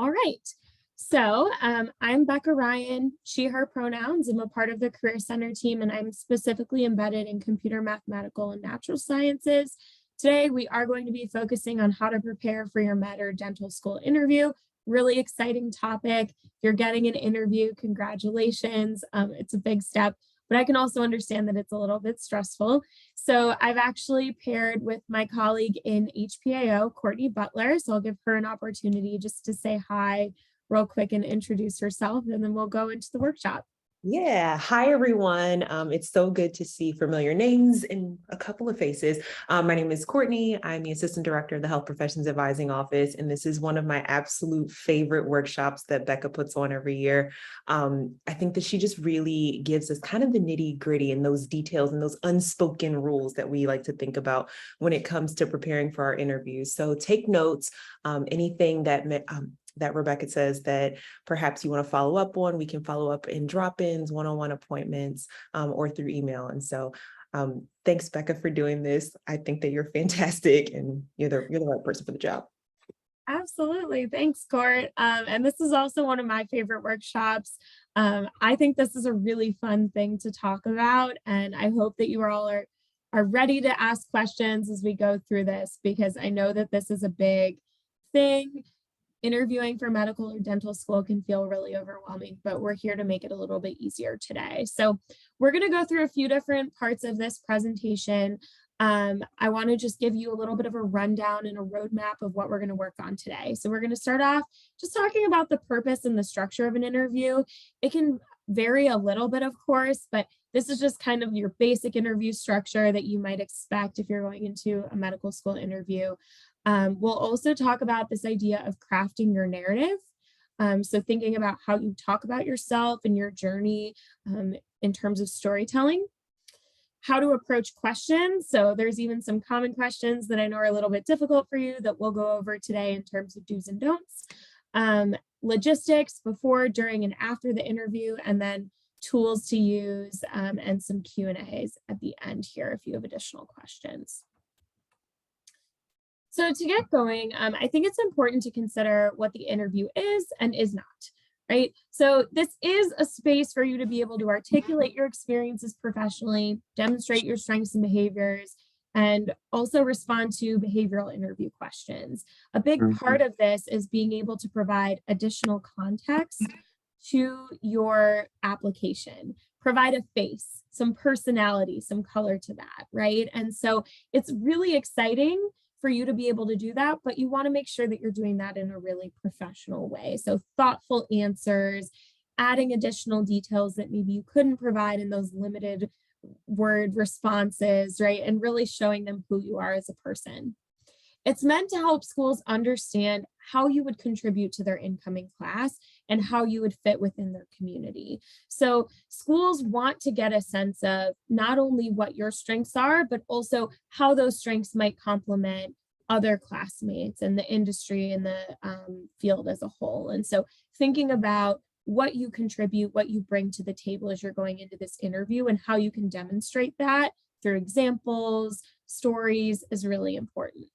All right. I'm Becca Ryan, she, her pronouns. I'm a part of the Career Center team, and I'm specifically embedded in computer, mathematical, and natural sciences. Today, we are going to be focusing on how to prepare for your med or dental school interview. Really exciting topic. If you're getting an interview, congratulations. It's a big step, but I can also understand that it's a little bit stressful. So I've actually paired with my colleague in HPAO, Courtney Butler. So I'll give her an opportunity just to say hi real quick and introduce herself, and then we'll go into the workshop. Yeah. Hi, everyone. It's so good to see familiar names and a couple of faces. My name is Courtney. I'm the Assistant Director of the Health Professions Advising Office, and this is one of my absolute favorite workshops that Becca puts on every year. I think that she just really gives us kind of the nitty gritty and those details and those unspoken rules that we like to think about when it comes to preparing for our interviews. So take notes, anything that Rebecca says that perhaps you want to follow up on, we can follow up in drop-ins, one-on-one appointments, or through email. And so thanks, Becca, for doing this. I think that you're fantastic and you're the right person for the job. Absolutely. Thanks, Court. And this is also one of my favorite workshops. I think this is a really fun thing to talk about, and I hope that you all are ready to ask questions as we go through this, because I know that this is a big thing. Interviewing for medical or dental school can feel really overwhelming, but we're here to make it a little bit easier today. So we're going to go through a few different parts of this presentation. I want to just give you a little bit of a rundown and a roadmap of what we're going to work on today. So we're going to start off just talking about the purpose and the structure of an interview. It can vary a little bit, of course, but this is just kind of your basic interview structure that you might expect if you're going into a medical school interview. We'll also talk about this idea of crafting your narrative. So thinking about how you talk about yourself and your journey in terms of storytelling, how to approach questions. So there's even some common questions that I know are a little bit difficult for you that we'll go over today in terms of do's and don'ts, logistics before, during, and after the interview, and then tools to use and some Q&As at the end here if you have additional questions. So to get going, I think it's important to consider what the interview is and is not, right? So this is a space for you to be able to articulate your experiences professionally, demonstrate your strengths and behaviors, and also respond to behavioral interview questions. A big part of this is being able to provide additional context to your application, provide a face, some personality, some color to that, right? And so it's really exciting for you to be able to do that, but you want to make sure that you're doing that in a really professional way. So thoughtful answers, adding additional details that maybe you couldn't provide in those limited word responses, right? And really showing them who you are as a person. It's meant to help schools understand how you would contribute to their incoming class and how you would fit within their community. So schools want to get a sense of not only what your strengths are, but also how those strengths might complement other classmates and the industry and the field as a whole. And so thinking about what you contribute, what you bring to the table as you're going into this interview and how you can demonstrate that through examples, stories is really important.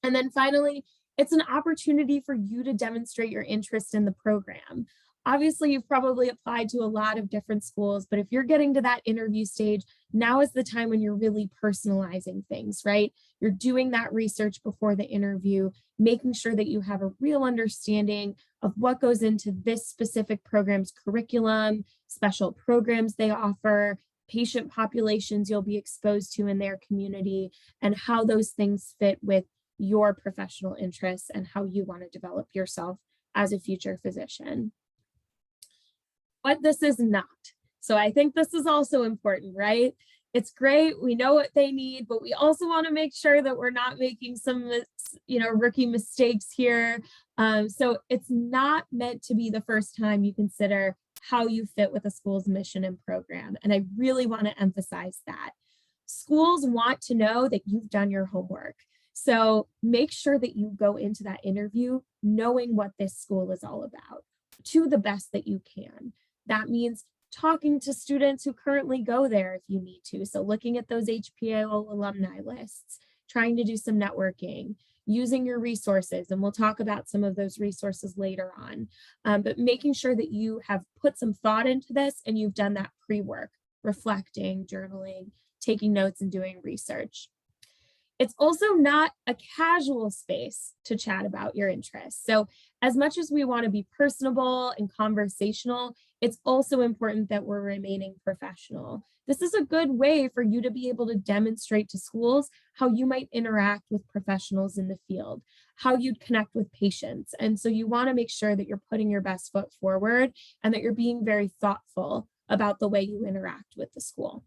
And then finally, it's an opportunity for you to demonstrate your interest in the program. Obviously, you've probably applied to a lot of different schools, but if you're getting to that interview stage, now is the time when you're really personalizing things, right? You're doing that research before the interview, making sure that you have a real understanding of what goes into this specific program's curriculum, special programs they offer, patient populations you'll be exposed to in their community, and how those things fit with your professional interests and how you want to develop yourself as a future physician. But this is not. So I think this is also important, right? It's great. We know what they need, but we also want to make sure that we're not making some, rookie mistakes here. So it's not meant to be the first time you consider how you fit with a school's mission and program. And I really want to emphasize that. Schools want to know that you've done your homework. So make sure that you go into that interview knowing what this school is all about to the best that you can. That means talking to students who currently go there if you need to. So looking at those HPAO alumni lists, trying to do some networking, using your resources, and we'll talk about some of those resources later on, but making sure that you have put some thought into this and you've done that pre-work, reflecting, journaling, taking notes, and doing research. It's also not a casual space to chat about your interests. So, as much as we want to be personable and conversational, it's also important that we're remaining professional. This is a good way for you to be able to demonstrate to schools how you might interact with professionals in the field, how you'd connect with patients. And so, you want to make sure that you're putting your best foot forward and that you're being very thoughtful about the way you interact with the school.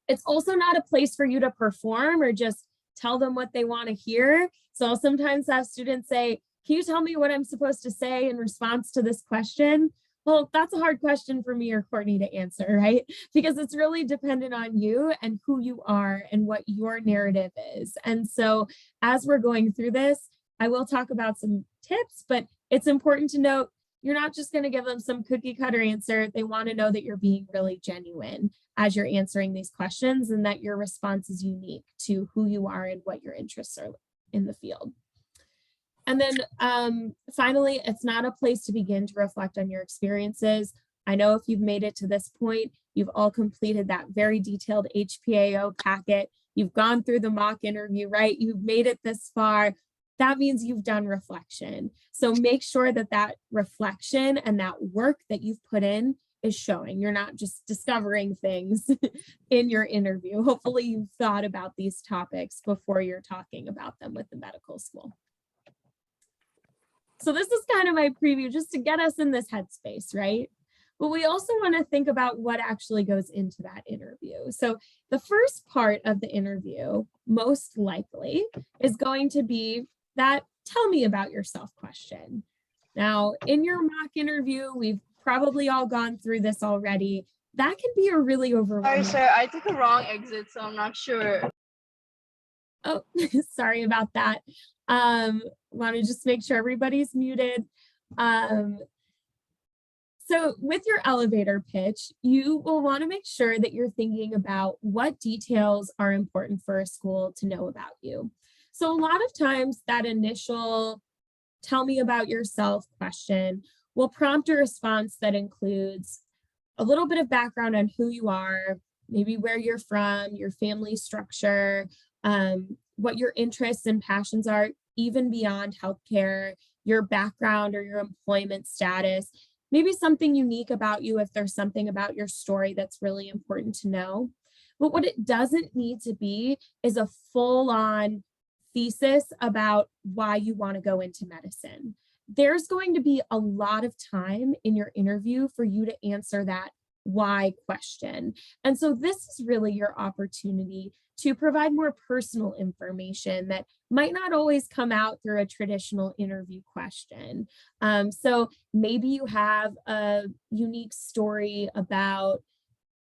It's also not a place for you to perform or just tell them what they want to hear. So I'll sometimes have students say, can you tell me what I'm supposed to say in response to this question? Well, that's a hard question for me or Courtney to answer, right? Because it's really dependent on you and who you are and what your narrative is. And so as we're going through this, I will talk about some tips, but it's important to note you're not just going to give them some cookie cutter answer. They want to know that you're being really genuine as you're answering these questions and that your response is unique to who you are and what your interests are in the field. And then finally, it's not a place to begin to reflect on your experiences. I know if you've made it to this point, you've all completed that very detailed HPAO packet. You've gone through the mock interview, right? You've made it this far. That means you've done reflection. So make sure that that reflection and that work that you've put in is showing. You're not just discovering things in your interview. Hopefully you've thought about these topics before you're talking about them with the medical school. So this is kind of my preview just to get us in this headspace, right? But we also want to think about what actually goes into that interview. So the first part of the interview, most likely, is going to be that tell me about yourself question. Now, in your mock interview, we've probably all gone through this already. That can be a really overwhelming. Sorry, sir, I took a wrong exit, so I'm not sure. Oh, sorry about that. Want to just make sure everybody's muted. So with your elevator pitch, you will want to make sure that you're thinking about what details are important for a school to know about you. So a lot of times that initial tell me about yourself question will prompt a response that includes a little bit of background on who you are, maybe where you're from, your family structure, what your interests and passions are, even beyond healthcare, your background or your employment status, maybe something unique about you if there's something about your story that's really important to know. But what it doesn't need to be is a full-on thesis about why you want to go into medicine. There's going to be a lot of time in your interview for you to answer that why question. And so this is really your opportunity to provide more personal information that might not always come out through a traditional interview question. So maybe you have a unique story about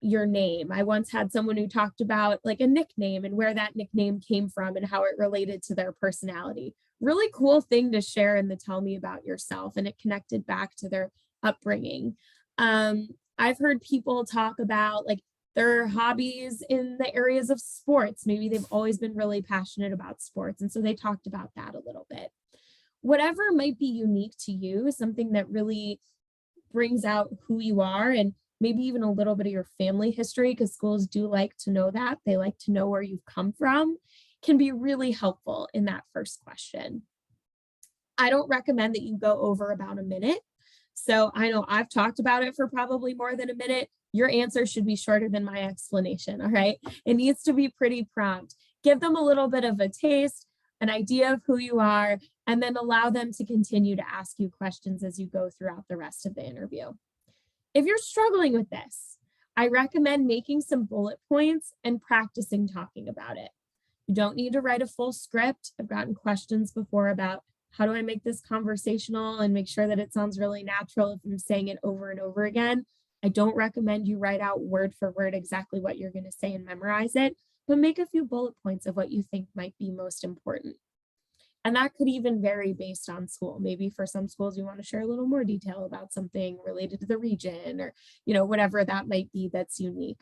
your name. I once had someone who talked about like a nickname and where that nickname came from and how it related to their personality. Really cool thing to share in the tell me about yourself, and it connected back to their upbringing. I've heard people talk about like their hobbies in the areas of sports. Maybe they've always been really passionate about sports, and so they talked about that a little bit. Whatever might be unique to you, something that really brings out who you are, and maybe even a little bit of your family history, because schools do like to know that. They like to know where you've come from, can be really helpful in that first question. I don't recommend that you go over about a minute. So I know I've talked about it for probably more than a minute. Your answer should be shorter than my explanation, all right? It needs to be pretty prompt. Give them a little bit of a taste, an idea of who you are, and then allow them to continue to ask you questions as you go throughout the rest of the interview. If you're struggling with this, I recommend making some bullet points and practicing talking about it. You don't need to write a full script. I've gotten questions before about how do I make this conversational and make sure that it sounds really natural if I'm saying it over and over again. I don't recommend you write out word for word exactly what you're going to say and memorize it, but make a few bullet points of what you think might be most important. And that could even vary based on school. Maybe for some schools, you want to share a little more detail about something related to the region or, whatever that might be that's unique.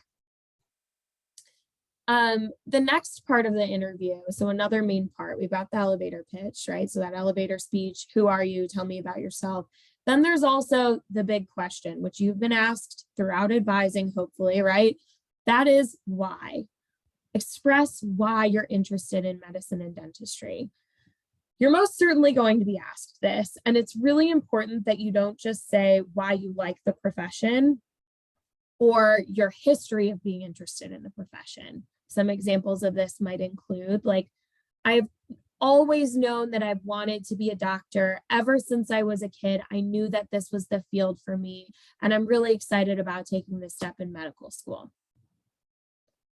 The next part of the interview, so another main part, we've got the elevator pitch, right? So that elevator speech, who are you? Tell me about yourself. Then there's also the big question, which you've been asked throughout advising, hopefully, right? That is why. Express why you're interested in medicine and dentistry. You're most certainly going to be asked this, and it's really important that you don't just say why you like the profession or your history of being interested in the profession. Some examples of this might include, like, I've always known that I've wanted to be a doctor ever since I was a kid. I knew that this was the field for me, and I'm really excited about taking this step in medical school.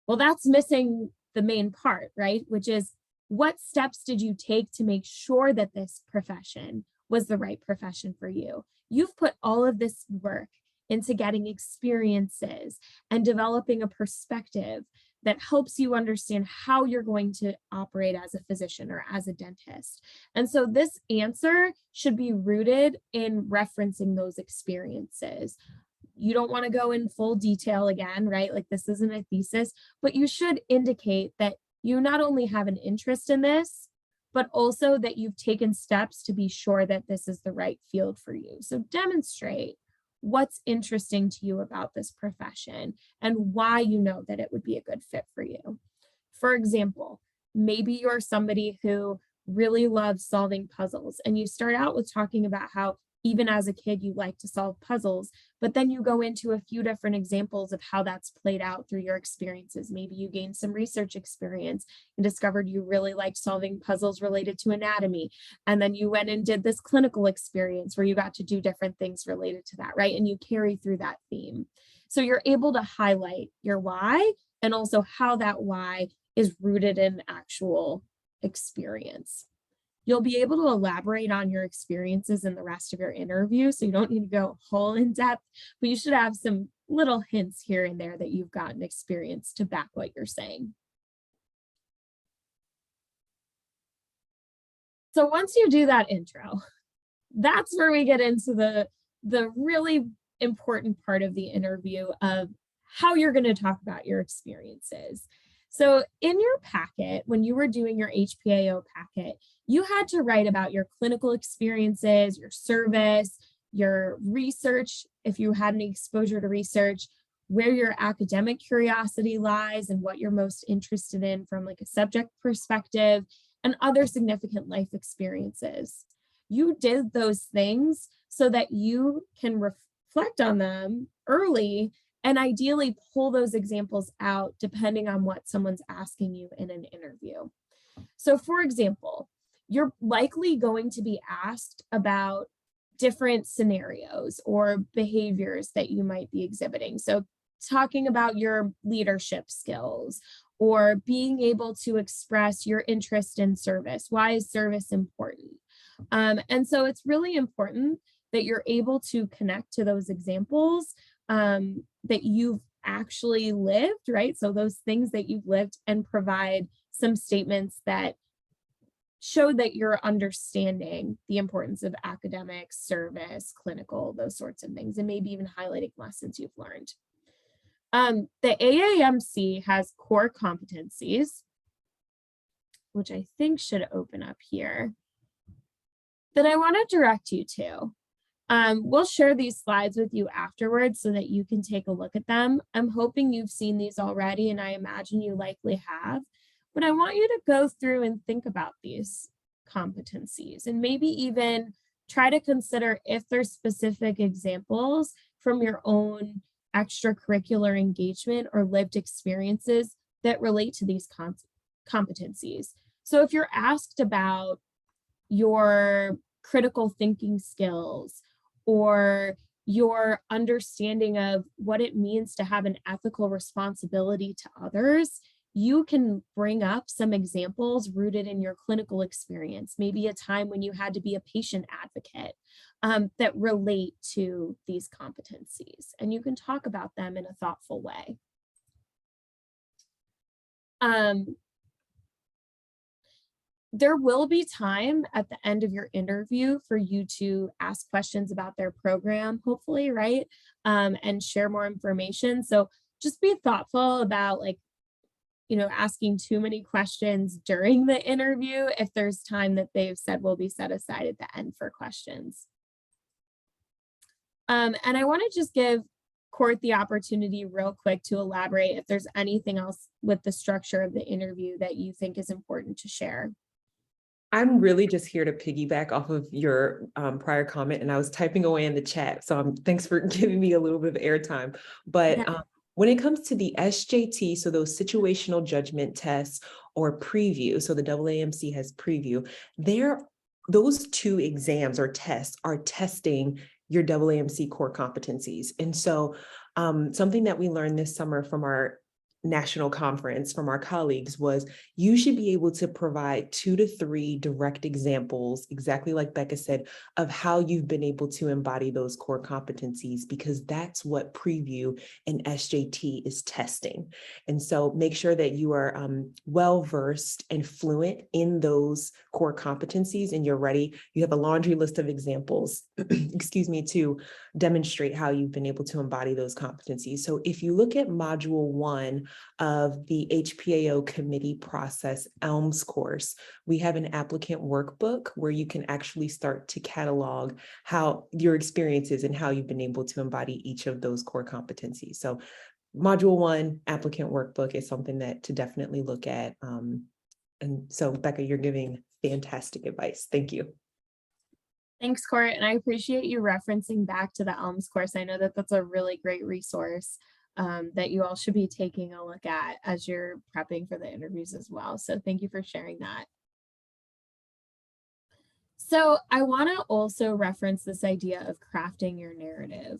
Well, that's missing the main part, right? Which is, what steps did you take to make sure that this profession was the right profession for you? You've put all of this work into getting experiences and developing a perspective that helps you understand how you're going to operate as a physician or as a dentist. And so this answer should be rooted in referencing those experiences. You don't want to go in full detail again, right? Like, this isn't a thesis, but you should indicate that you not only have an interest in this, but also that you've taken steps to be sure that this is the right field for you. So demonstrate what's interesting to you about this profession and why you know that it would be a good fit for you. For example, maybe you're somebody who really loves solving puzzles, and you start out with talking about how even as a kid you like to solve puzzles, but then you go into a few different examples of how that's played out through your experiences. Maybe you gained some research experience and discovered you really liked solving puzzles related to anatomy. And then you went and did this clinical experience where you got to do different things related to that, right? And you carry through that theme. So you're able to highlight your why and also how that why is rooted in actual experience. You'll be able to elaborate on your experiences in the rest of your interview, so you don't need to go whole in depth, but you should have some little hints here and there that you've gotten experience to back what you're saying. So once you do that intro, that's where we get into the really important part of the interview of how you're going to talk about your experiences. So in your packet, when you were doing your HPAO packet, you had to write about your clinical experiences, your service, your research, if you had any exposure to research, where your academic curiosity lies and what you're most interested in from like a subject perspective, and other significant life experiences. You did those things so that you can reflect on them early and ideally pull those examples out depending on what someone's asking you in an interview. So for example, you're likely going to be asked about different scenarios or behaviors that you might be exhibiting. So talking about your leadership skills or being able to express your interest in service. Why is service important? And so it's really important that you're able to connect to those examples that you've actually lived, right? So those things that you've lived, and provide some statements that show that you're understanding the importance of academic, service, clinical, those sorts of things, and maybe even highlighting lessons you've learned. The AAMC has core competencies, which I think should open up here, that I want to direct you to. We'll share these slides with you afterwards so that you can take a look at them. I'm hoping you've seen these already, and I imagine you likely have, but I want you to go through and think about these competencies and maybe even try to consider if there's specific examples from your own extracurricular engagement or lived experiences that relate to these competencies. So if you're asked about your critical thinking skills or your understanding of what it means to have an ethical responsibility to others, you can bring up some examples rooted in your clinical experience, maybe a time when you had to be a patient advocate that relate to these competencies, and you can talk about them in a thoughtful way. There will be time at the end of your interview for you to ask questions about their program, hopefully, right? And share more information. So just be thoughtful about, like, asking too many questions during the interview if there's time that they've said will be set aside at the end for questions. And I want to just give Court the opportunity real quick to elaborate if there's anything else with the structure of the interview that you think is important to share. I'm really just here to piggyback off of your prior comment, and I was typing away in the chat. So thanks for giving me a little bit of airtime. But Yeah. When it comes to the SJT, so those situational judgment tests or preview, so the AAMC has preview, those two exams or tests are testing your AAMC core competencies. And so something that we learned this summer from our national conference from our colleagues was you should be able to provide 2 to 3 direct examples, exactly like Becca said, of how you've been able to embody those core competencies, because that's what preview and SJT is testing. And so make sure that you are well-versed and fluent in those core competencies and you're ready. You have a laundry list of examples, excuse me, to demonstrate how you've been able to embody those competencies. So if you look at module 1 of the HPAO committee process ELMS course, we have an applicant workbook where you can actually start to catalog how your experiences and how you've been able to embody each of those core competencies. So module 1 applicant workbook is something that to definitely look at. And so Becca, you're giving fantastic advice. Thank you. Thanks, Court. And I appreciate you referencing back to the ELMS course. I know that that's a really great resource that you all should be taking a look at as you're prepping for the interviews as well. So thank you for sharing that. So I want to also reference this idea of crafting your narrative.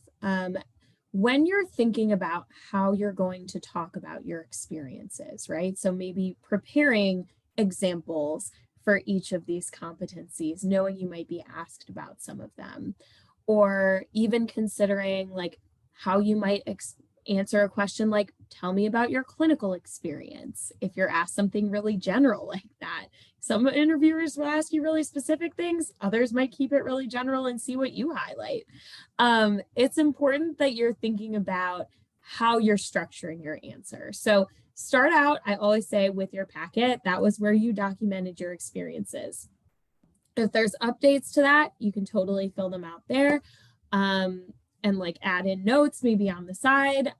When you're thinking about how you're going to talk about your experiences, right? So maybe preparing examples for each of these competencies, knowing you might be asked about some of them, or even considering like how you might answer a question like, tell me about your clinical experience. If you're asked something really general like that, some interviewers will ask you really specific things, others might keep it really general and see what you highlight. It's important that you're thinking about how you're structuring your answer. So start out, I always say, with your packet. That was where you documented your experiences. If there's updates to that, you can totally fill them out there and like add in notes maybe on the side.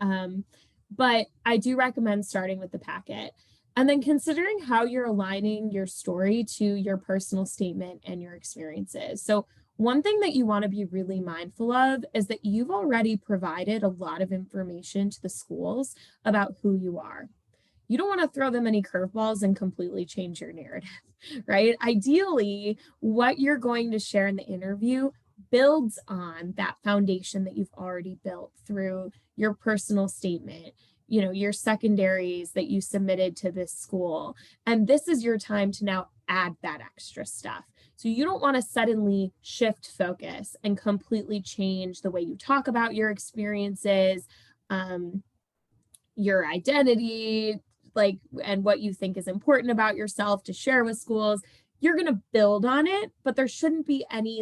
But I do recommend starting with the packet and then considering how you're aligning your story to your personal statement and your experiences. So one thing that you want to be really mindful of is that you've already provided a lot of information to the schools about who you are. You don't want to throw them any curveballs and completely change your narrative, right? Ideally, what you're going to share in the interview builds on that foundation that you've already built through your personal statement, your secondaries that you submitted to this school. And this is your time to now add that extra stuff. So you don't want to suddenly shift focus and completely change the way you talk about your experiences, your identity, and what you think is important about yourself to share with schools. You're going to build on it, but there shouldn't be any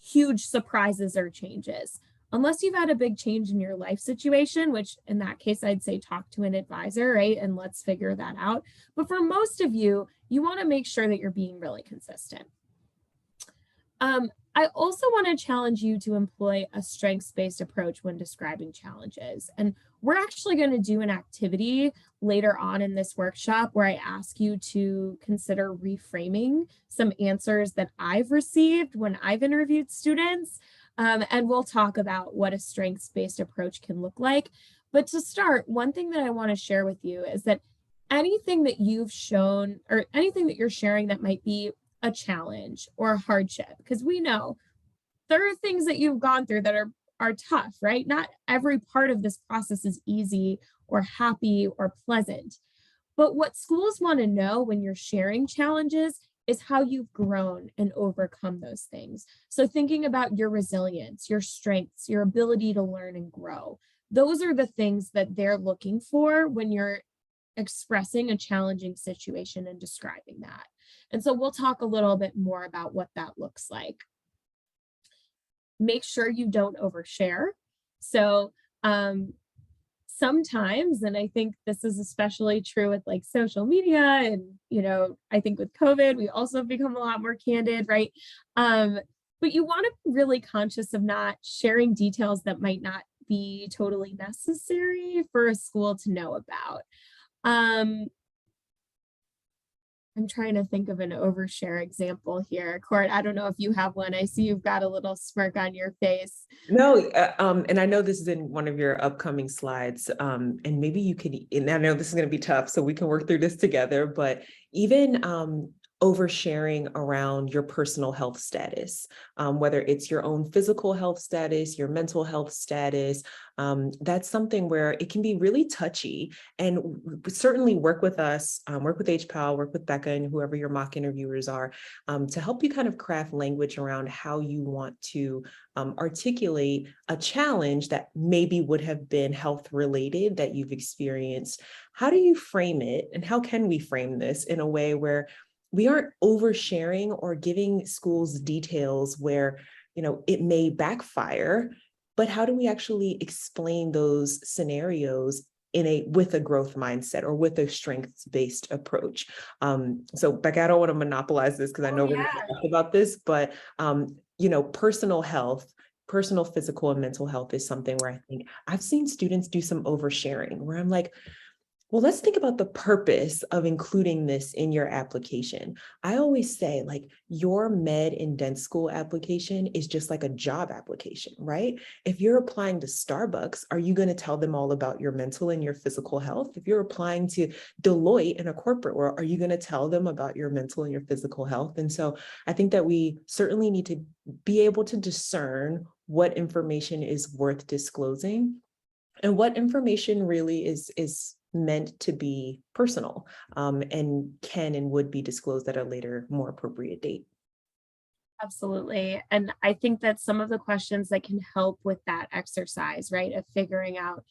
huge surprises or changes. Unless you've had a big change in your life situation, which in that case, I'd say talk to an advisor, right? And let's figure that out. But for most of you, you want to make sure that you're being really consistent. I also want to challenge you to employ a strengths-based approach when describing challenges. And we're actually going to do an activity later on in this workshop where I ask you to consider reframing some answers that I've received when I've interviewed students. And we'll talk about what a strengths-based approach can look like. But to start, one thing that I want to share with you is that anything that you've shown or anything that you're sharing that might be a challenge or a hardship, because we know there are things that you've gone through that are tough, right? Not every part of this process is easy or happy or pleasant. But what schools want to know when you're sharing challenges is how you've grown and overcome those things. So thinking about your resilience, your strengths, your ability to learn and grow, those are the things that they're looking for when you're expressing a challenging situation and describing that. And so we'll talk a little bit more about what that looks like. Make sure you don't overshare. So sometimes, and I think this is especially true with like social media and, I think with COVID, we also have become a lot more candid, right? Um, but you want to be really conscious of not sharing details that might not be totally necessary for a school to know about. Um, I'm trying to think of an overshare example here. Court, I don't know if you have one. I see you've got a little smirk on your face. No, and I know this is in one of your upcoming slides, and maybe you could, and I know this is going to be tough, so we can work through this together, but even oversharing around your personal health status, whether it's your own physical health status, your mental health status, that's something where it can be really touchy, and certainly work with us, work with HPAL, work with Becca and whoever your mock interviewers are, to help you kind of craft language around how you want to articulate a challenge that maybe would have been health related that you've experienced. How do you frame it, and how can we frame this in a way where we aren't oversharing or giving schools details where, it may backfire, but how do we actually explain those scenarios with a growth mindset or with a strengths-based approach? So Becca, I don't want to monopolize this because I know we're going to talk about this, but personal health, personal physical and mental health is something where I think I've seen students do some oversharing where I'm like, well, let's think about the purpose of including this in your application. I always say, like, your med and dent school application is just like a job application, right? If you're applying to Starbucks, are you going to tell them all about your mental and your physical health? If you're applying to Deloitte in a corporate world, are you going to tell them about your mental and your physical health? And so I think that we certainly need to be able to discern what information is worth disclosing and what information really is meant to be personal, and can and would be disclosed at a later, more appropriate date. Absolutely. And I think that some of the questions that can help with that exercise, right, of figuring out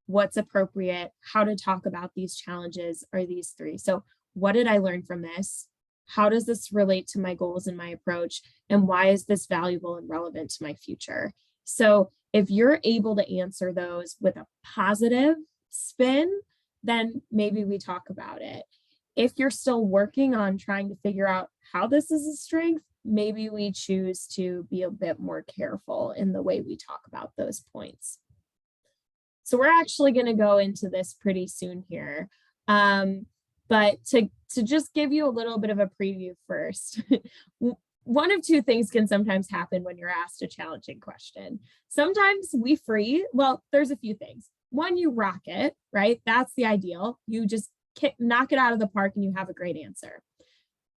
what's appropriate, how to talk about these challenges are these three. So, what did I learn from this? How does this relate to my goals and my approach? And why is this valuable and relevant to my future? So, if you're able to answer those with a positive spin, then maybe we talk about it. If you're still working on trying to figure out how this is a strength, maybe we choose to be a bit more careful in the way we talk about those points. So we're actually going to go into this pretty soon here. But to just give you a little bit of a preview first, one of two things can sometimes happen when you're asked a challenging question. Sometimes we freeze. Well, there's a few things. One, you rock it, right? That's the ideal. You just knock it out of the park and you have a great answer.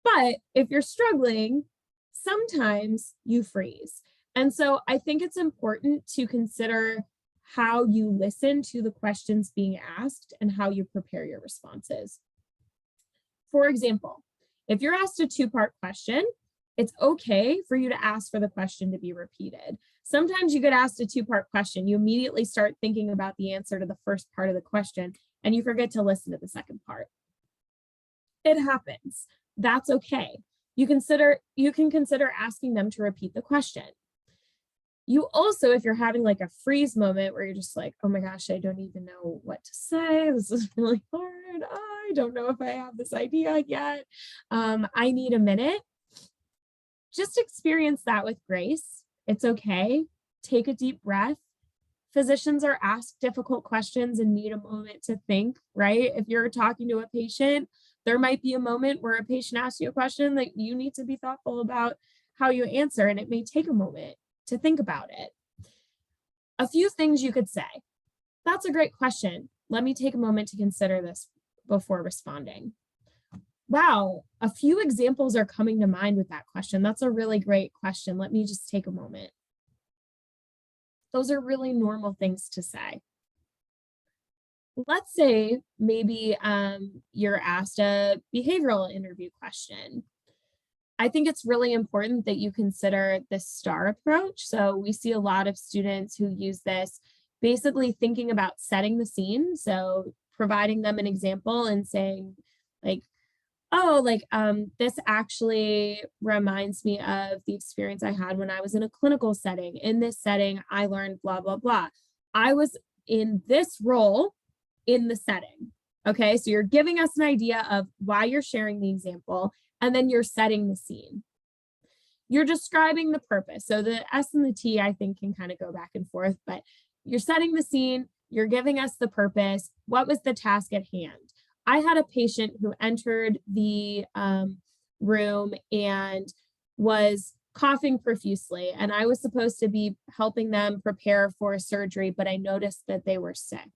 But if you're struggling, sometimes you freeze. And so I think it's important to consider how you listen to the questions being asked and how you prepare your responses. For example, if you're asked a two-part question, it's okay for you to ask for the question to be repeated. Sometimes you get asked a two-part question, you immediately start thinking about the answer to the first part of the question, and you forget to listen to the second part. It happens. That's okay. You can consider asking them to repeat the question. You also, if you're having like a freeze moment where you're just like, oh my gosh, I don't even know what to say. This is really hard. I don't know if I have this idea yet. I need a minute. Just experience that with grace. It's okay. Take a deep breath. Physicians are asked difficult questions and need a moment to think, right? If you're talking to a patient, there might be a moment where a patient asks you a question that you need to be thoughtful about how you answer, and it may take a moment to think about it. A few things you could say. That's a great question. Let me take a moment to consider this before responding. Wow, a few examples are coming to mind with that question. That's a really great question. Let me just take a moment. Those are really normal things to say. Let's say maybe you're asked a behavioral interview question. I think it's really important that you consider the STAR approach. So we see a lot of students who use this, basically thinking about setting the scene. So providing them an example and saying like, oh, like this actually reminds me of the experience I had when I was in a clinical setting. In this setting, I learned blah, blah, blah. I was in this role in the setting. Okay, so you're giving us an idea of why you're sharing the example, and then you're setting the scene. You're describing the purpose. So the S and the T, I think, can kind of go back and forth, but you're setting the scene, you're giving us the purpose. What was the task at hand? I had a patient who entered the room and was coughing profusely, and I was supposed to be helping them prepare for surgery, but I noticed that they were sick.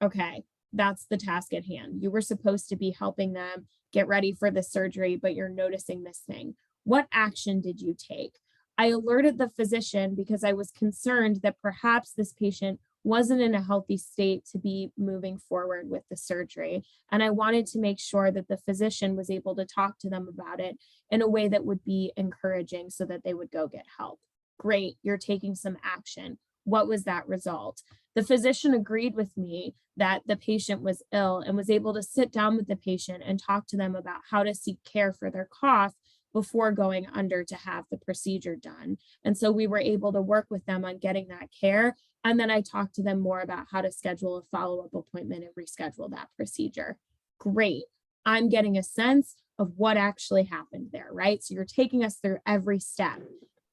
Okay, that's the task at hand. You were supposed to be helping them get ready for the surgery, but you're noticing this thing. What action did you take? I alerted the physician because I was concerned that perhaps this patient wasn't in a healthy state to be moving forward with the surgery. And I wanted to make sure that the physician was able to talk to them about it in a way that would be encouraging so that they would go get help. Great, you're taking some action. What was that result? The physician agreed with me that the patient was ill and was able to sit down with the patient and talk to them about how to seek care for their cough before going under to have the procedure done. And so we were able to work with them on getting that care. And then I talked to them more about how to schedule a follow-up appointment and reschedule that procedure. Great. I'm getting a sense of what actually happened there, right? So you're taking us through every step.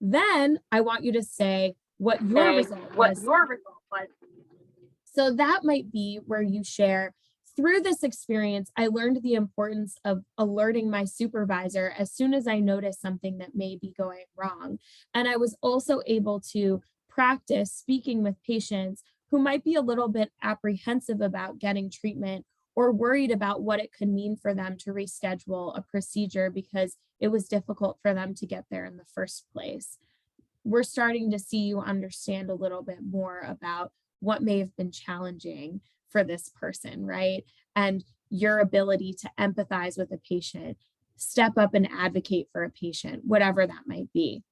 Then I want you to say what your result was. So that might be where you share, through this experience, I learned the importance of alerting my supervisor as soon as I noticed something that may be going wrong. And I was also able to practice speaking with patients who might be a little bit apprehensive about getting treatment or worried about what it could mean for them to reschedule a procedure because it was difficult for them to get there in the first place. We're starting to see you understand a little bit more about what may have been challenging for this person, right? And your ability to empathize with a patient, step up and advocate for a patient, whatever that might be.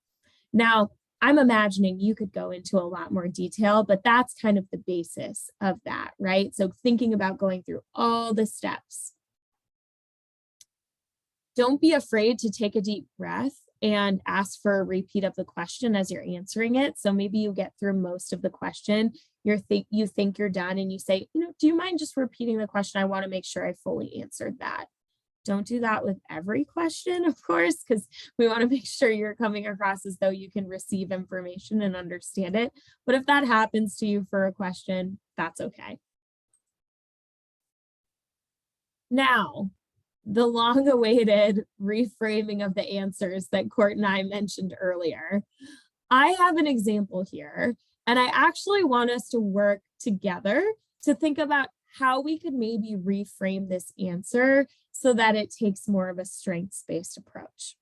Now, I'm imagining you could go into a lot more detail, but that's kind of the basis of that, right? So thinking about going through all the steps. Don't be afraid to take a deep breath and ask for a repeat of the question as you're answering it. So maybe you get through most of the question, you think you're done and you say, do you mind just repeating the question? I want to make sure I fully answered that. Don't do that with every question, of course, because we want to make sure you're coming across as though you can receive information and understand it. But if that happens to you for a question, that's okay. Now, the long-awaited reframing of the answers that Court and I mentioned earlier. I have an example here, and I actually want us to work together to think about how we could maybe reframe this answer so that it takes more of a strengths-based approach.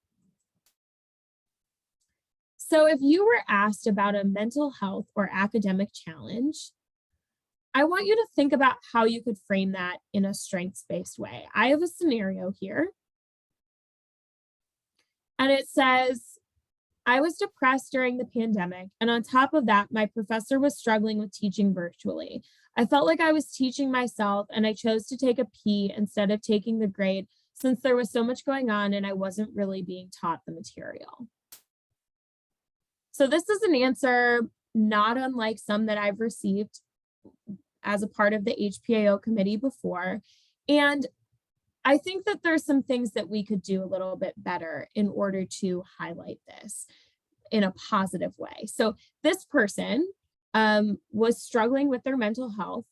So if you were asked about a mental health or academic challenge, I want you to think about how you could frame that in a strengths-based way. I have a scenario here. And it says, I was depressed during the pandemic. And on top of that, my professor was struggling with teaching virtually. I felt like I was teaching myself and I chose to take a P instead of taking the grade since there was so much going on and I wasn't really being taught the material. So this is an answer not unlike some that I've received as a part of the HPAO committee before. And I think that there's some things that we could do a little bit better in order to highlight this in a positive way. So this person was struggling with their mental health.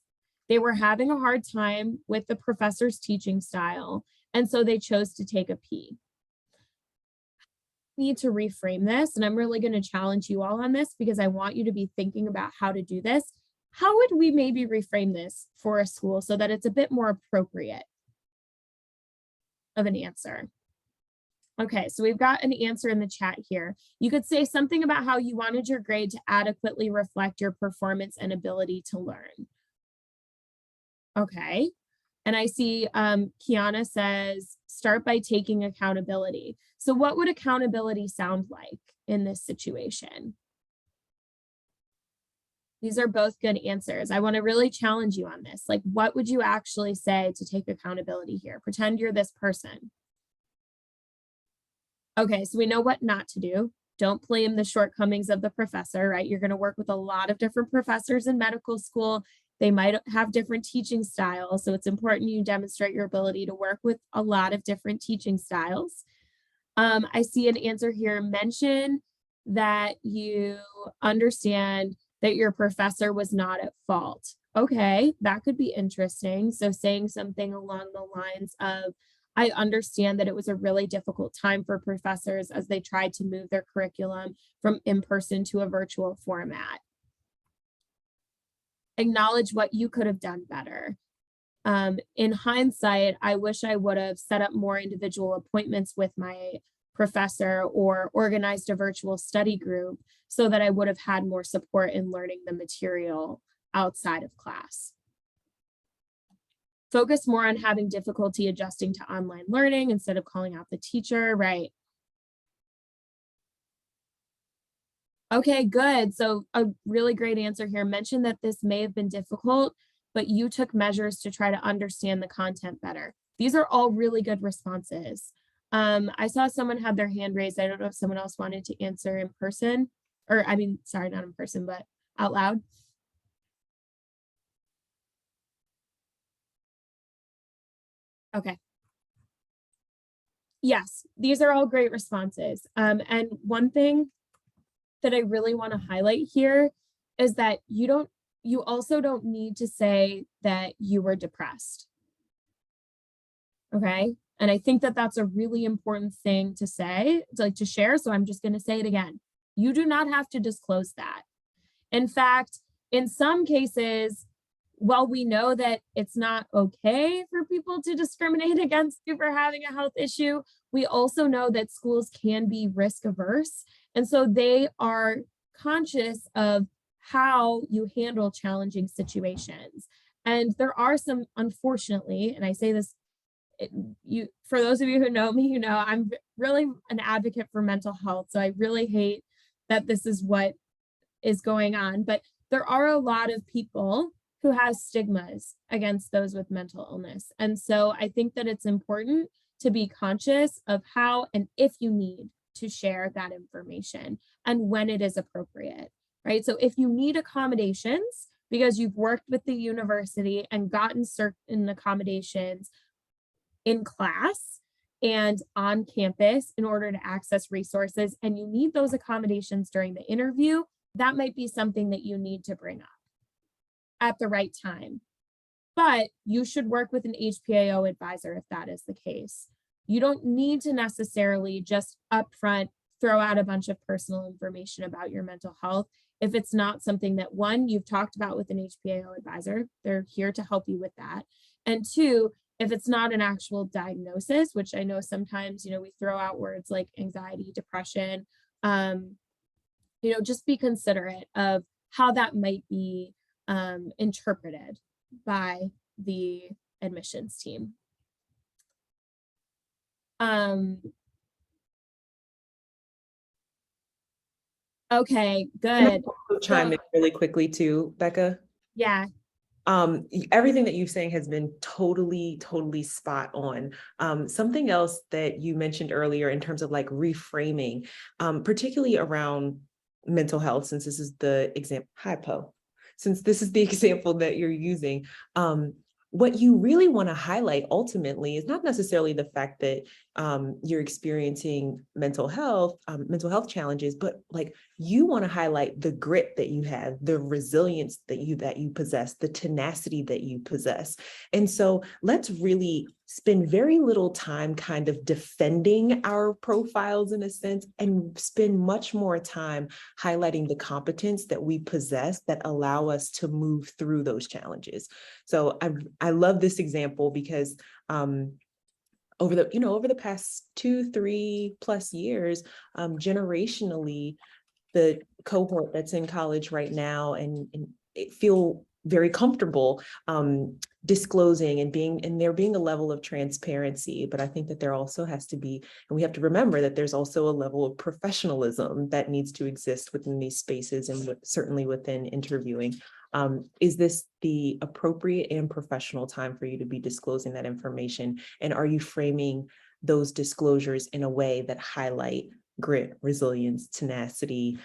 They were having a hard time with the professor's teaching style, and so they chose to take a P. Need to reframe this, and I'm really going to challenge you all on this because I want you to be thinking about how to do this. How would we maybe reframe this for a school so that it's a bit more appropriate of an answer? Okay, so we've got an answer in the chat here. You could say something about how you wanted your grade to adequately reflect your performance and ability to learn. Okay, and I see Kiana says, start by taking accountability. So what would accountability sound like in this situation? These are both good answers. I want to really challenge you on this. Like, what would you actually say to take accountability here? Pretend you're this person. Okay, so we know what not to do. Don't blame the shortcomings of the professor, right? You're going to work with a lot of different professors in medical school. They might have different teaching styles. So it's important you demonstrate your ability to work with a lot of different teaching styles. I see an answer here. Mention that you understand that your professor was not at fault. Okay, that could be interesting. So saying something along the lines of, I understand that it was a really difficult time for professors as they tried to move their curriculum from in-person to a virtual format. Acknowledge what you could have done better. In hindsight, I wish I would have set up more individual appointments with my professor or organized a virtual study group so that I would have had more support in learning the material outside of class. Focus more on having difficulty adjusting to online learning instead of calling out the teacher, right? Okay, good. So a really great answer here. Mention that this may have been difficult, but you took measures to try to understand the content better. These are all really good responses. I saw someone had their hand raised. I don't know if someone else wanted to answer in person, or I mean, sorry, not in person, but out loud. Okay. Yes, these are all great responses. And one thing that I really want to highlight here is that you also don't need to say that you were depressed. Okay. And I think that that's a really important thing to say, to share. So I'm just going to say it again. You do not have to disclose that. In fact, in some cases, while we know that it's not okay for people to discriminate against you for having a health issue, we also know that schools can be risk averse. And so they are conscious of how you handle challenging situations. And there are some, unfortunately, and I say this, for those of you who know me, you know, I'm really an advocate for mental health. So I really hate that this is what is going on, but there are a lot of people who has stigmas against those with mental illness. And so I think that it's important to be conscious of how and if you need to share that information and when it is appropriate, right? So if you need accommodations because you've worked with the university and gotten certain accommodations in class and on campus in order to access resources, and you need those accommodations during the interview, that might be something that you need to bring up at the right time. But you should work with an HPAO advisor if that is the case. You don't need to necessarily just upfront throw out a bunch of personal information about your mental health if it's not something that, one, you've talked about with an HPAO advisor. They're here to help you with that. And two, if it's not an actual diagnosis, which I know sometimes, you know, we throw out words like anxiety, depression, you know, just be considerate of how that might be interpreted by the admissions team. Okay, good. Chime in really quickly too, Becca. Yeah. Everything that you're saying has been totally spot on. Something else that you mentioned earlier in terms of like reframing, particularly around mental health, since this is the example, since this is the example that you're using, what you really want to highlight ultimately is not necessarily the fact that you're experiencing mental health challenges, but like you want to highlight the grit that you have, the resilience that you possess, the tenacity that you possess. And so let's really spend very little time kind of defending our profiles in a sense, and spend much more time highlighting the competence that we possess that allow us to move through those challenges. So I love this example because over the past 2-3+ years, generationally, the cohort that's in college right now and it feel very comfortable disclosing and there being a level of transparency. But I think that there also has to be, and we have to remember that there's also a level of professionalism that needs to exist within these spaces and certainly within interviewing. Is this the appropriate and professional time for you to be disclosing that information? And are you framing those disclosures in a way that highlight grit, resilience, tenacity,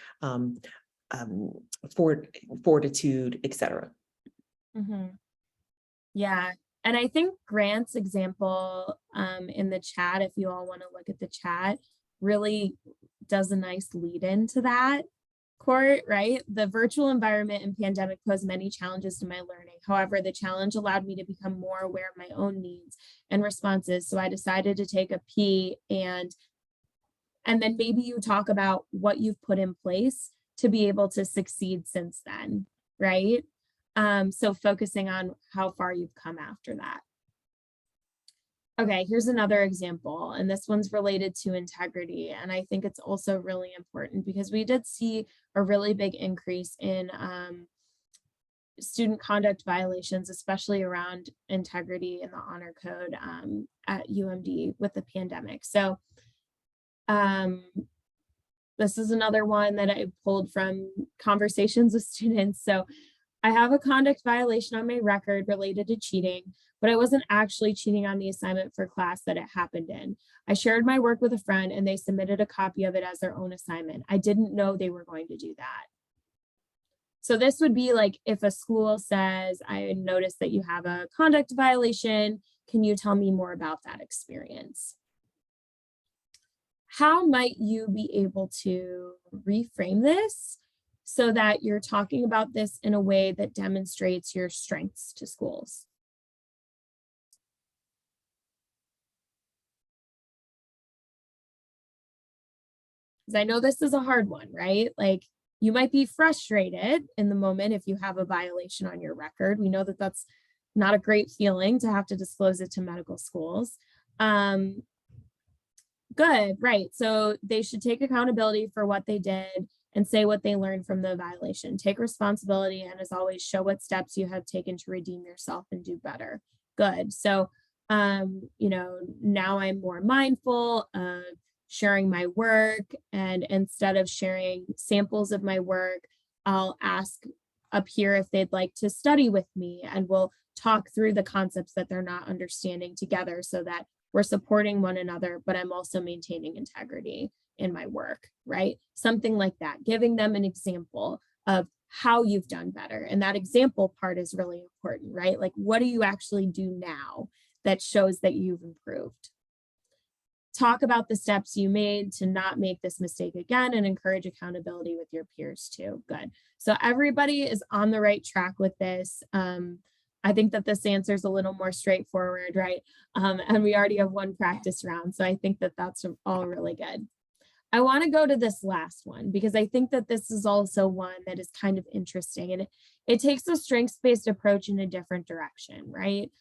fortitude, etc.? Mhm. Yeah. And I think Grant's example in the chat, if you all want to look at the chat, really does a nice lead into that court, right? The virtual environment and pandemic posed many challenges to my learning. However, the challenge allowed me to become more aware of my own needs and responses. So I decided to take a P and then maybe you talk about what you've put in place to be able to succeed since then, right? So focusing on how far you've come after that. Okay, here's another example, and this one's related to integrity. And I think it's also really important because we did see a really big increase in student conduct violations, especially around integrity in the honor code at UMD with the pandemic. So this is another one that I pulled from conversations with students. So I have a conduct violation on my record related to cheating, but I wasn't actually cheating on the assignment for class that it happened in. I shared my work with a friend and they submitted a copy of it as their own assignment. I didn't know they were going to do that. So this would be like if a school says, I noticed that you have a conduct violation. Can you tell me more about that experience? How might you be able to reframe this so that you're talking about this in a way that demonstrates your strengths to schools? Because I know this is a hard one, right? Like you might be frustrated in the moment if you have a violation on your record. We know that that's not a great feeling to have to disclose it to medical schools. Good, right. So they should take accountability for what they did and say what they learned from the violation. Take responsibility and as always, show what steps you have taken to redeem yourself and do better. Good. So, now I'm more mindful of sharing my work and instead of sharing samples of my work, I'll ask up here if they'd like to study with me and we'll talk through the concepts that they're not understanding together so that we're supporting one another, but I'm also maintaining integrity in my work, right? Something like that, giving them an example of how you've done better. And that example part is really important, right? Like, what do you actually do now that shows that you've improved? Talk about the steps you made to not make this mistake again and encourage accountability with your peers too. Good. So everybody is on the right track with this. I think that this answer is a little more straightforward, right? And we already have one practice round. So I think that that's all really good. I want to go to this last one because I think that this is also one that is kind of interesting and it takes a strengths-based approach in a different direction, right?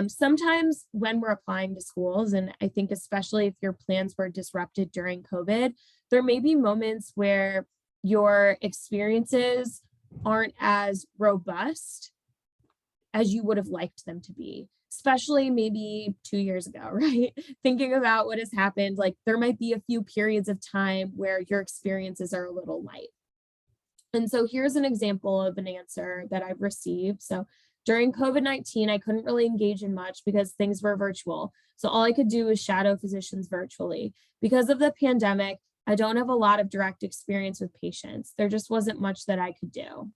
Sometimes when we're applying to schools, and I think especially if your plans were disrupted during COVID, there may be moments where your experiences aren't as robust as you would have liked them to be, especially maybe 2 years ago, right? Thinking about what has happened, like there might be a few periods of time where your experiences are a little light. And so here's an example of an answer that I've received. So during COVID-19, I couldn't really engage in much because things were virtual. So all I could do was shadow physicians virtually. Because of the pandemic, I don't have a lot of direct experience with patients. There just wasn't much that I could do.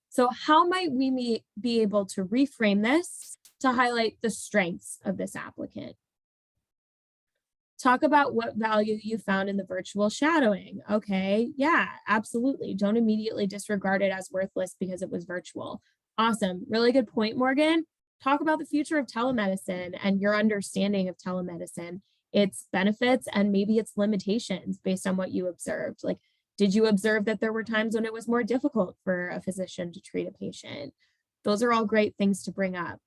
So how might we be able to reframe this to highlight the strengths of this applicant? Talk about what value you found in the virtual shadowing. Okay, yeah, absolutely. Don't immediately disregard it as worthless because it was virtual. Awesome, really good point, Morgan. Talk about the future of telemedicine and your understanding of telemedicine, its benefits and maybe its limitations based on what you observed. Like, did you observe that there were times when it was more difficult for a physician to treat a patient? Those are all great things to bring up.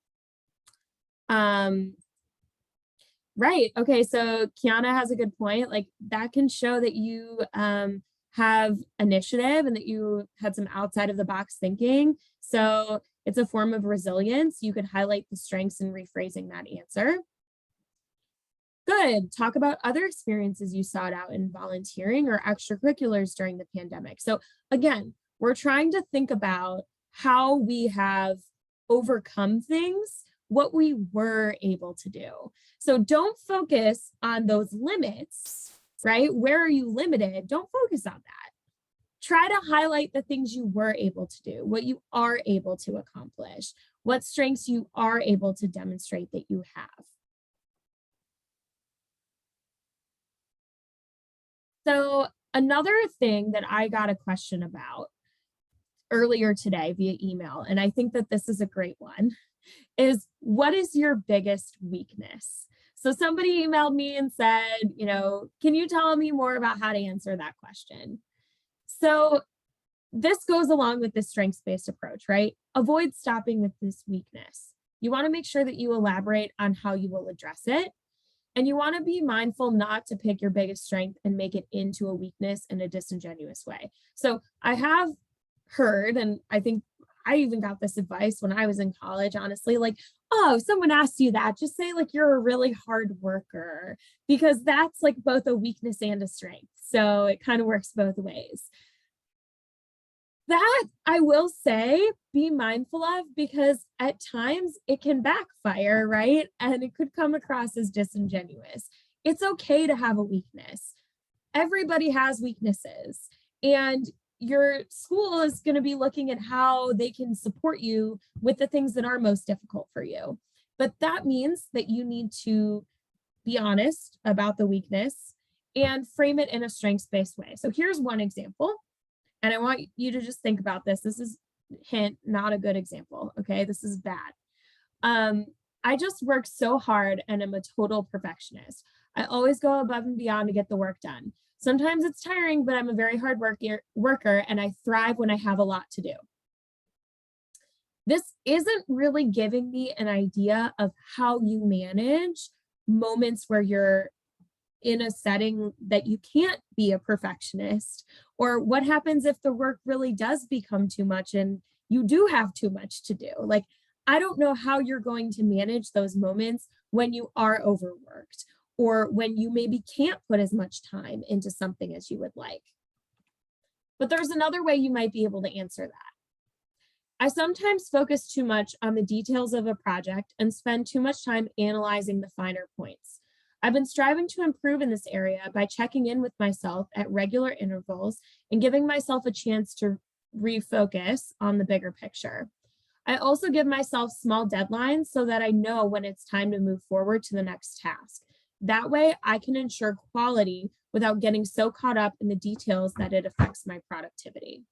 Right. Okay. So Kiana has a good point. Like that can show that you have initiative and that you had some outside of the box thinking. So it's a form of resilience. You could highlight the strengths in rephrasing that answer. Good. Talk about other experiences you sought out in volunteering or extracurriculars during the pandemic. So again, we're trying to think about how we have overcome things, what we were able to do. So don't focus on those limits, right? Where are you limited? Don't focus on that. Try to highlight the things you were able to do, what you are able to accomplish, what strengths you are able to demonstrate that you have. So another thing that I got a question about earlier today via email, and I think that this is a great one, is what is your biggest weakness? So somebody emailed me and said, can you tell me more about how to answer that question? So this goes along with this strengths-based approach, right? Avoid stopping with this weakness. You want to make sure that you elaborate on how you will address it. And you want to be mindful not to pick your biggest strength and make it into a weakness in a disingenuous way. So I have heard, and I think I even got this advice when I was in college, honestly, like, oh, if someone asks you that, just say like you're a really hard worker, because that's like both a weakness and a strength. So it kind of works both ways. That I will say, be mindful of, because at times it can backfire, right? And it could come across as disingenuous. It's okay to have a weakness. Everybody has weaknesses, and your school is going to be looking at how they can support you with the things that are most difficult for you. But that means that you need to be honest about the weakness and frame it in a strengths-based way. So here's one example. And I want you to just think about this. This is hint, not a good example. Okay, this is bad. I just work so hard and I'm a total perfectionist. I always go above and beyond to get the work done. Sometimes it's tiring, but I'm a very hard worker and I thrive when I have a lot to do. This isn't really giving me an idea of how you manage moments where you're in a setting that you can't be a perfectionist, or what happens if the work really does become too much and you do have too much to do. Like, I don't know how you're going to manage those moments when you are overworked or when you maybe can't put as much time into something as you would like. But there's another way you might be able to answer that. I sometimes focus too much on the details of a project and spend too much time analyzing the finer points. I've been striving to improve in this area by checking in with myself at regular intervals and giving myself a chance to refocus on the bigger picture. I also give myself small deadlines so that I know when it's time to move forward to the next task. That way, I can ensure quality without getting so caught up in the details that it affects my productivity.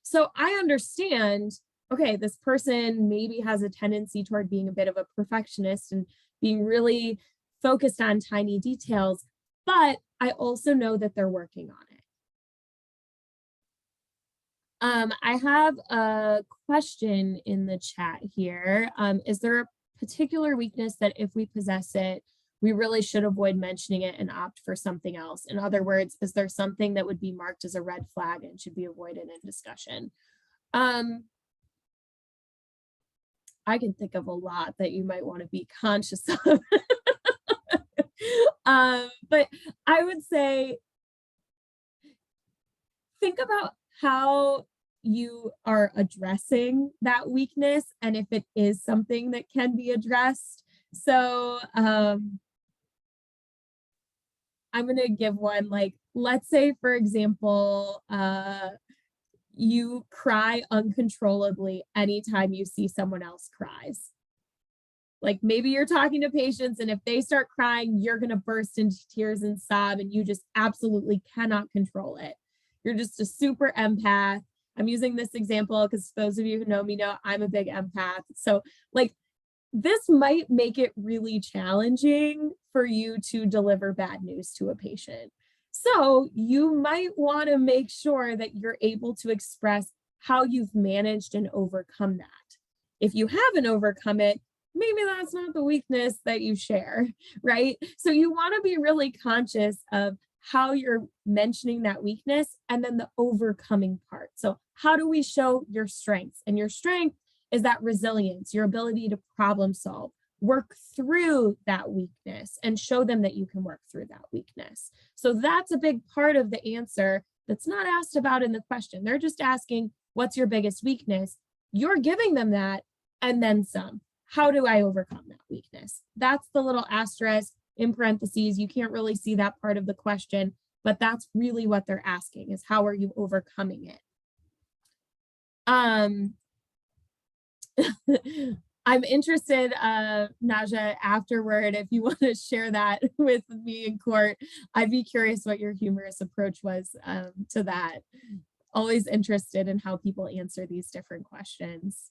So I understand, okay, this person maybe has a tendency toward being a bit of a perfectionist and being really focused on tiny details, but I also know that they're working on it. I have a question in the chat here. Is there a particular weakness that if we possess it, we really should avoid mentioning it and opt for something else? In other words, is there something that would be marked as a red flag and should be avoided in discussion? I can think of a lot that you might want to be conscious of. But I would say, think about how you are addressing that weakness and if it is something that can be addressed. So I'm going to give one, like, let's say, for example, you cry uncontrollably anytime you see someone else cries. Like, maybe you're talking to patients and if they start crying, you're going to burst into tears and sob and you just absolutely cannot control it. You're just a super empath. I'm using this example because those of you who know me know I'm a big empath. So like, this might make it really challenging for you to deliver bad news to a patient. So you might want to make sure that you're able to express how you've managed and overcome that. If you haven't overcome it, maybe that's not the weakness that you share, right? So you want to be really conscious of how you're mentioning that weakness and then the overcoming part. So how do we show your strengths? And your strength is that resilience, your ability to problem solve, work through that weakness and show them that you can work through that weakness. So that's a big part of the answer that's not asked about in the question. They're just asking, what's your biggest weakness? You're giving them that and then some. How do I overcome that weakness? That's the little asterisk in parentheses. You can't really see that part of the question, but that's really what they're asking, is how are you overcoming it? I'm interested, Naja, afterward, if you want to share that with me in court. I'd be curious what your humorous approach was to that. Always interested in how people answer these different questions.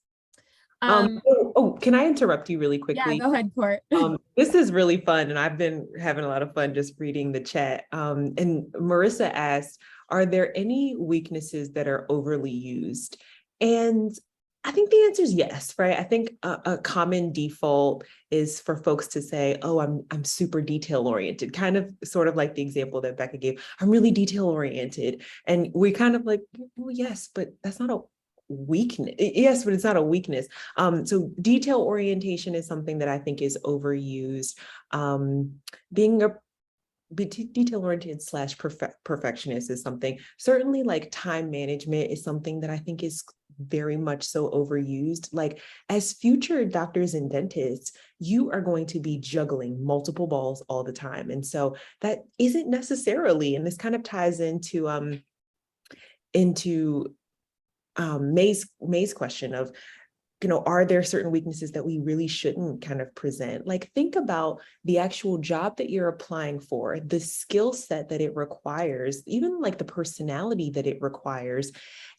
Can I interrupt you really Yeah, quickly? go ahead, Court. This is really fun, and I've been having a lot of fun just reading the chat. And Marissa asked, are there any weaknesses that are overly used? And I think the answer is yes, right? I think a common default is for folks to say, oh, I'm super detail oriented, kind of sort of like the example that Becca gave. I'm really detail oriented. And we kind of like, well, yes, but that's not a weakness. Yes, but it's not a weakness. So detail orientation is something that I think is overused. Being a detail oriented / perfectionist is something. Certainly, like time management is something that I think is very much so overused. Like, as future doctors and dentists, you are going to be juggling multiple balls all the time. And so that isn't necessarily, and this kind of ties into May's question of, are there certain weaknesses that we really shouldn't kind of present? Like, think about the actual job that you're applying for, the skill set that it requires, even like the personality that it requires.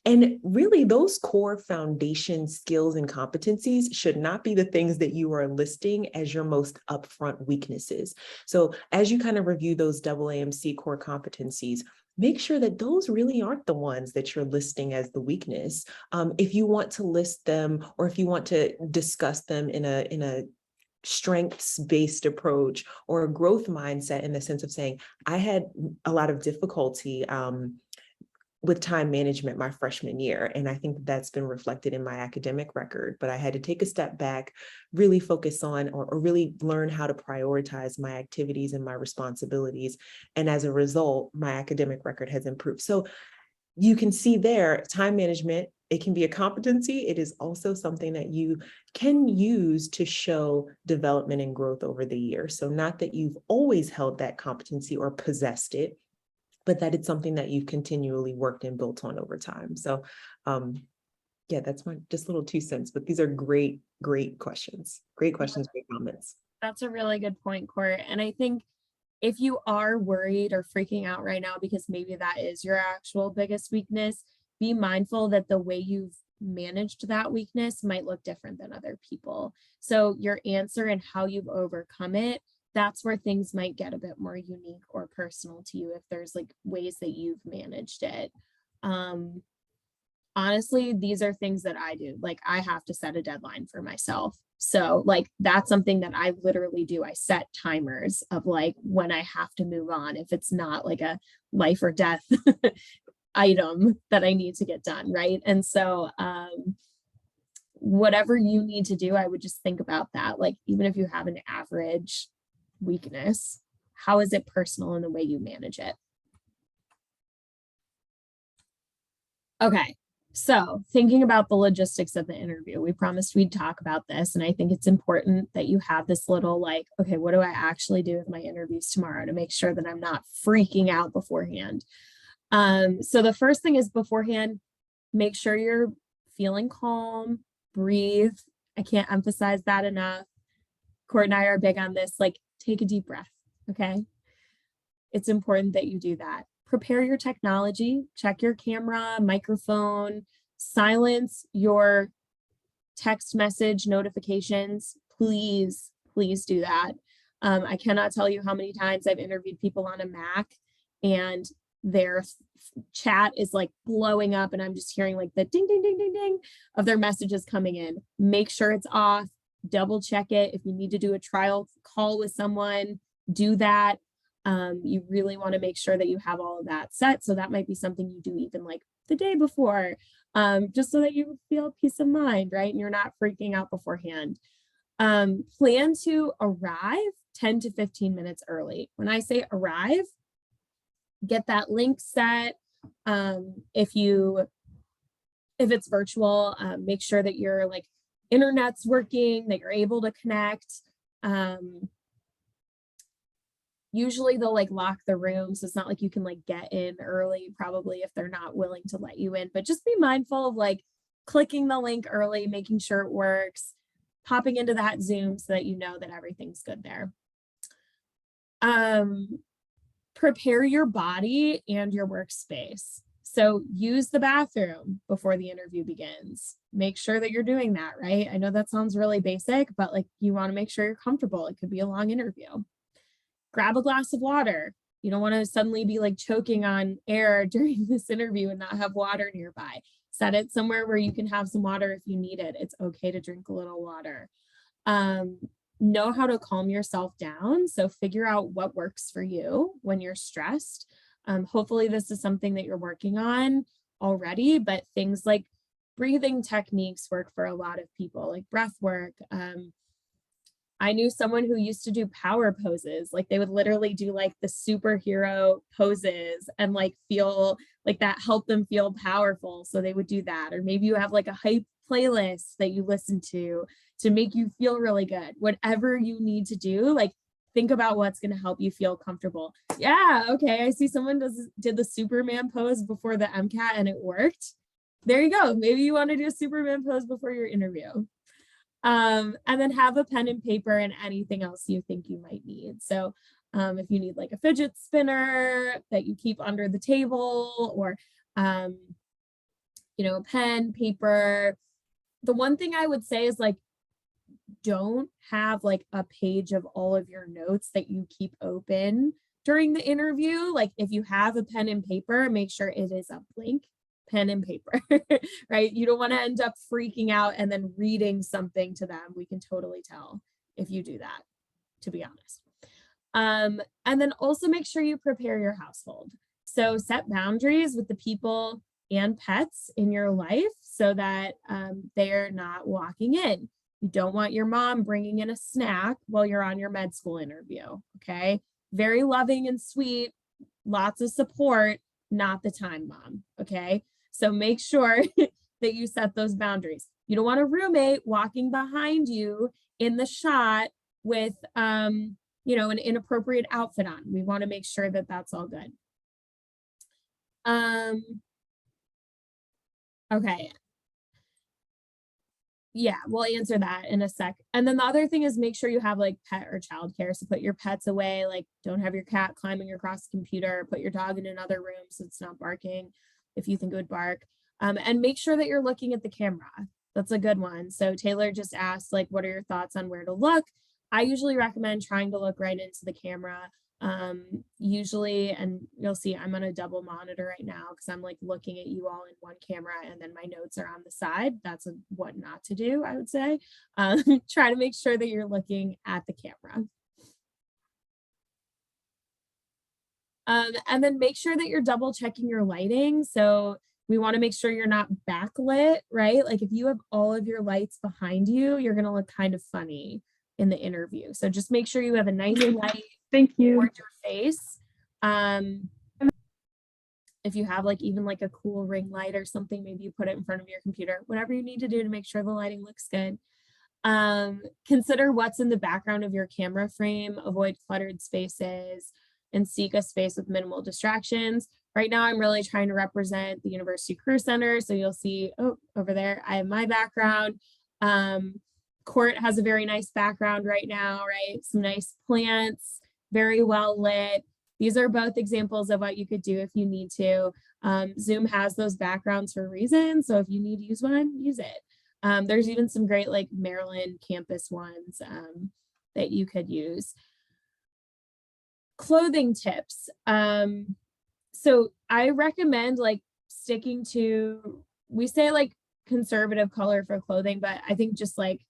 And really, those core foundation skills and competencies should not be the things that you are listing as your most upfront weaknesses. So as you kind of review those AAMC core competencies, make sure that those really aren't the ones that you're listing as the weakness. If you want to list them, or if you want to discuss them in a strengths-based approach or a growth mindset, in the sense of saying, I had a lot of difficulty with time management my freshman year. And I think that's been reflected in my academic record, but I had to take a step back, really focus on, or really learn how to prioritize my activities and my responsibilities. And as a result, my academic record has improved. So you can see there, time management, it can be a competency. It is also something that you can use to show development and growth over the years. So not that you've always held that competency or possessed it, but that it's something that you've continually worked and built on over time. So yeah, that's my just little 2 cents, but these are great questions. Great questions, great comments. That's a really good point, Court. And I think if you are worried or freaking out right now, because maybe that is your actual biggest weakness, be mindful that the way you've managed that weakness might look different than other people. So your answer and how you've overcome it, that's where things might get a bit more unique or personal to you, if there's like ways that you've managed it. Honestly, these are things that I do. Like, I have to set a deadline for myself. So like, that's something that I literally do. I set timers of like when I have to move on, if it's not like a life or death item that I need to get done, right? And so whatever you need to do, I would just think about that. Like, even if you have an average weakness, how is it personal in the way you manage it? Okay, so thinking about the logistics of the interview, we promised we'd talk about this, and I think it's important that you have this little like, okay, what do I actually do with my interviews tomorrow to make sure that I'm not freaking out beforehand? So the first thing is, beforehand, make sure you're feeling calm, breathe. I can't emphasize that enough. Court and I are big on this, like, take a deep breath, okay? It's important that you do that. Prepare your technology, check your camera, microphone, silence your text message notifications. Please, please do that. I cannot tell you how many times I've interviewed people on a Mac and their chat is like blowing up and I'm just hearing like the ding, ding, ding, ding, ding of their messages coming in. Make sure it's off, double check it. If you need to do a trial call with someone, do that. You really want to make sure that you have all of that set. So that might be something you do even like the day before, just so that you feel peace of mind, right? And you're not freaking out beforehand. Plan to arrive 10 to 15 minutes early. When I say arrive, get that link set. If it's virtual, make sure that your like internet's working, that you're able to connect. Usually they'll like lock the room, so it's not like you can like get in early, probably, if they're not willing to let you in. But just be mindful of like clicking the link early, making sure it works, popping into that Zoom so that you know that everything's good there. Prepare your body and your workspace. So use the bathroom before the interview begins. Make sure that you're doing that, right? I know that sounds really basic, but like you want to make sure you're comfortable. It could be a long interview. Grab a glass of water. You don't want to suddenly be like choking on air during this interview and not have water nearby. Set it somewhere where you can have some water if you need it. It's okay to drink a little water. Know how to calm yourself down. So figure out what works for you when you're stressed. Hopefully this is something that you're working on already, but things like breathing techniques work for a lot of people, like breath work. I knew someone who used to do power poses. Like they would literally do like the superhero poses and like feel like that helped them feel powerful. So they would do that. Or maybe you have like a hype playlist that you listen to make you feel really good. Whatever you need to do, like think about what's going to help you feel comfortable. Yeah, okay. I see someone did the Superman pose before the MCAT and it worked. There you go. Maybe you want to do a Superman pose before your interview. And then have a pen and paper and anything else you think you might need. So if you need like a fidget spinner that you keep under the table, or you know, a pen, paper. The one thing I would say is like, don't have like a page of all of your notes that you keep open during the interview. Like if you have a pen and paper, make sure it is a blank pen and paper, right? You don't want to end up freaking out and then reading something to them. We can totally tell if you do that, to be honest. And then also make sure you prepare your household. So set boundaries with the people and pets in your life so that they're not walking in. You don't want your mom bringing in a snack while you're on your med school interview, okay? Very loving and sweet, lots of support, not the time, mom, okay? So make sure that you set those boundaries. You don't want a roommate walking behind you in the shot with, you know, an inappropriate outfit on. We want to make sure that that's all good. Okay. Yeah, we'll answer that in a sec. And then the other thing is make sure you have like pet or childcare. So put your pets away, like don't have your cat climbing across the computer, put your dog in another room so it's not barking if you think it would bark. And make sure that you're looking at the camera. That's a good one. So Taylor just asked, like, what are your thoughts on where to look? I usually recommend trying to look right into the camera. Usually, and you'll see I'm on a double monitor right now because I'm like looking at you all in one camera and then my notes are on the side. That's what not to do, I would say. Try to make sure that you're looking at the camera. And then make sure that you're double checking your lighting. So we want to make sure you're not backlit, right? Like if you have all of your lights behind you, you're going to look kind of funny in the interview. So just make sure you have a nice light. Thank you. Towards your face. If you have like even like a cool ring light or something, maybe you put it in front of your computer, whatever you need to do to make sure the lighting looks good. Consider what's in the background of your camera frame, avoid cluttered spaces, and seek a space with minimal distractions. Right now, I'm really trying to represent the University Career Center. So you'll see, oh, over there, I have my background. Court has a very nice background right now, right? Some nice plants, very well lit. These are both examples of what you could do if you need to. Zoom has those backgrounds for a reason. So if you need to use one, use it. There's even some great like Maryland campus ones that you could use. Clothing tips. So I recommend like sticking to, we say like conservative color for clothing, but I think just like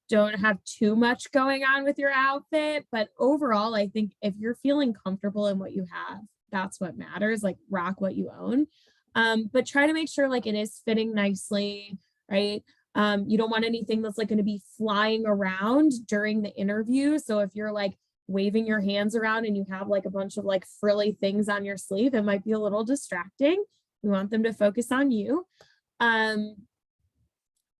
don't have too much going on with your outfit. But overall, I think if you're feeling comfortable in what you have, that's what matters. Like rock what you own. But try to make sure like it is fitting nicely, right? You don't want anything that's like going to be flying around during the interview. So if you're like waving your hands around and you have like a bunch of like frilly things on your sleeve, it might be a little distracting. We want them to focus on you.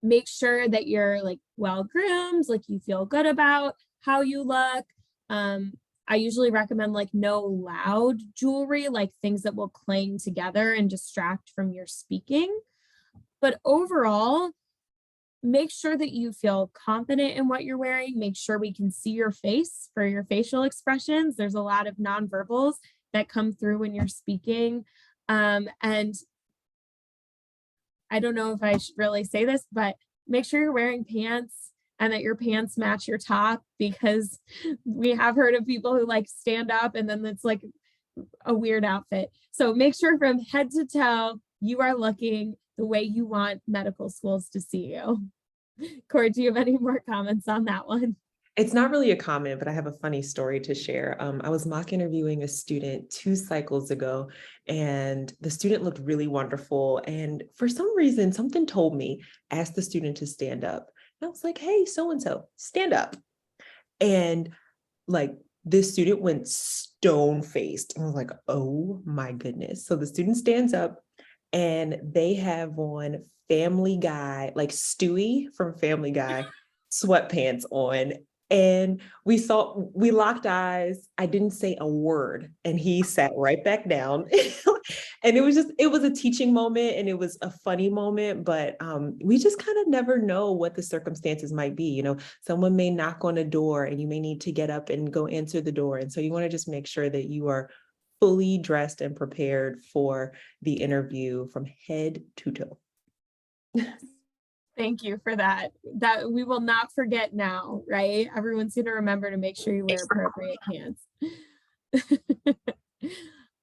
Make sure that you're like well groomed, like you feel good about how you look. I usually recommend like no loud jewelry, like things that will clang together and distract from your speaking. But overall, make sure that you feel confident in what you're wearing. Make sure we can see your face for your facial expressions. There's a lot of nonverbals that come through when you're speaking. And I don't know if I should really say this, but make sure you're wearing pants and that your pants match your top, because we have heard of people who like stand up and then it's like a weird outfit. So make sure from head to toe, you are looking the way you want medical schools to see you. Corey, do you have any more comments on that one? It's not really a comment, but I have a funny story to share. I was mock interviewing a student 2 cycles ago, and the student looked really wonderful. And for some reason, something told me, ask the student to stand up. And I was like, hey, so-and-so, stand up. And like this student went stone faced. And I was like, oh my goodness. So the student stands up and they have on Family Guy, like Stewie from Family Guy, sweatpants on. And we locked eyes. I didn't say a word and he sat right back down. And it was a teaching moment and it was a funny moment, but we just kind of never know what the circumstances might be. You know, someone may knock on a door and you may need to get up and go answer the door. And so you want to just make sure that you are fully dressed and prepared for the interview from head to toe. Thank you for that. That we will not forget now, right? Everyone's going to remember to make sure you wear appropriate pants.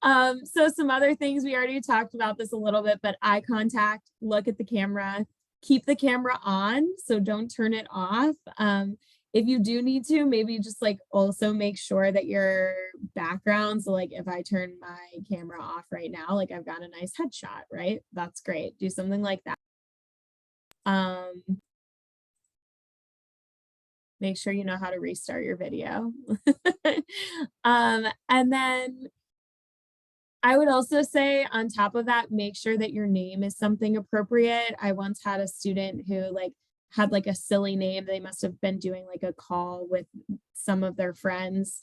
So some other things, we already talked about this a little bit, but eye contact, look at the camera, keep the camera on, so don't turn it off. If you do need to, maybe just like also make sure that your background, so like if I turn my camera off right now, like I've got a nice headshot, right? That's great. Do something like that. Make sure you know how to restart your video. And then I would also say on top of that, make sure that your name is something appropriate. I once had a student who like had like a silly name. They must have been doing like a call with some of their friends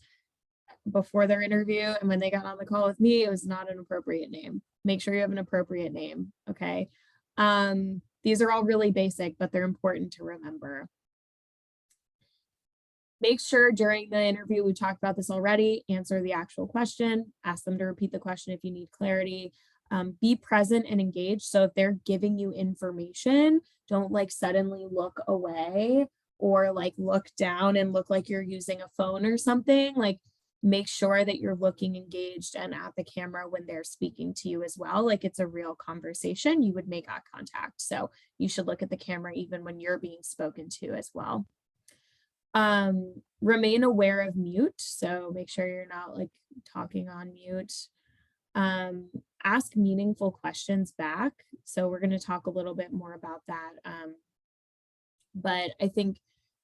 before their interview. And when they got on the call with me, it was not an appropriate name. Make sure you have an appropriate name. Okay. These are all really basic, but they're important to remember. Make sure during the interview, we talked about this already, answer the actual question, ask them to repeat the question if you need clarity, be present and engaged. So if they're giving you information, don't like suddenly look away or like look down and look like you're using a phone or something. Like make sure that you're looking engaged and at the camera when they're speaking to you as well. Like it's a real conversation, you would make eye contact. So you should look at the camera even when you're being spoken to as well. Remain aware of mute. So make sure you're not like talking on mute. Ask meaningful questions back. So we're going to talk a little bit more about that. But I think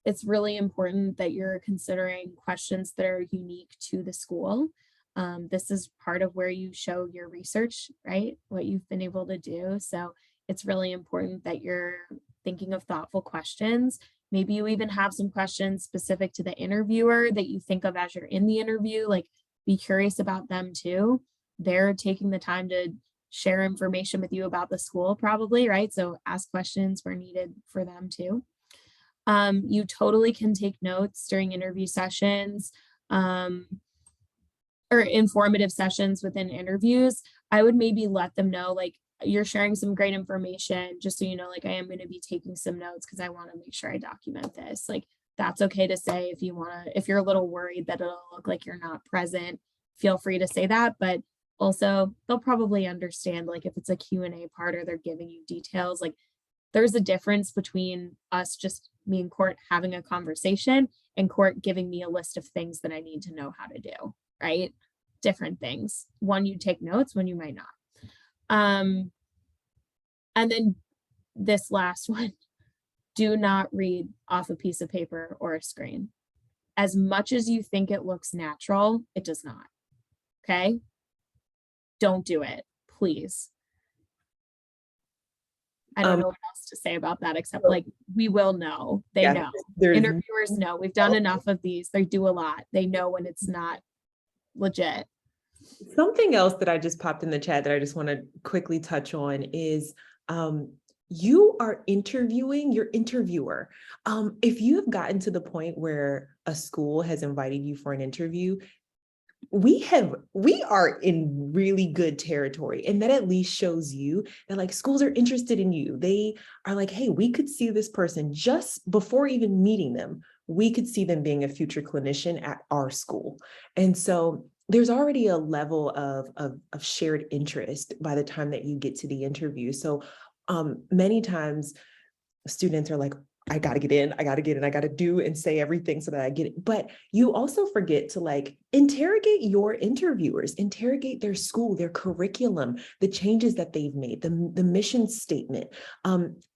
it's really important that you're considering questions that are unique to the school. This is part of where you show your research, right? What you've been able to do. So it's really important that you're thinking of thoughtful questions. Maybe you even have some questions specific to the interviewer that you think of as you're in the interview, like be curious about them too. They're taking the time to share information with you about the school probably, right? So ask questions where needed for them too. You totally can take notes during interview sessions or informative sessions within interviews. I would maybe let them know like you're sharing some great information, just so you know, like I am going to be taking some notes because I want to make sure I document this. Like that's okay to say if you want to, if you're a little worried that it'll look like you're not present, feel free to say that. But also they'll probably understand like if it's a Q&A part or they're giving you details, like there's a difference between us, just me and Court having a conversation and Court giving me a list of things that I need to know how to do, right? Different things. One, you take notes, one you might not. And then this last one, do not read off a piece of paper or a screen. As much as you think it looks natural, it does not. Okay? Don't do it, please. I don't know what else to say about that, except like we will know. They know. Interviewers know. We've done enough of these. They do a lot. They know when it's not legit. Something else that I just popped in the chat that I just want to quickly touch on is you are interviewing your interviewer. If you have gotten to the point where a school has invited you for an interview, we are in really good territory, and that at least shows you that like schools are interested in you. They are like, hey, we could see this person just before even meeting them. We could see them being a future clinician at our school. And so there's already a level of shared interest by the time that you get to the interview. So many times students are like, I got to get in, I got to do and say everything so that I get it. But you also forget to like interrogate your interviewers, interrogate their school, their curriculum, the changes that they've made, the mission statement,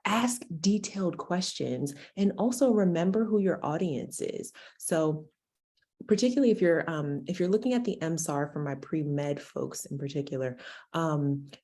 ask detailed questions, and also remember who your audience is. So particularly if you're looking at the MSAR for my pre-med folks in particular,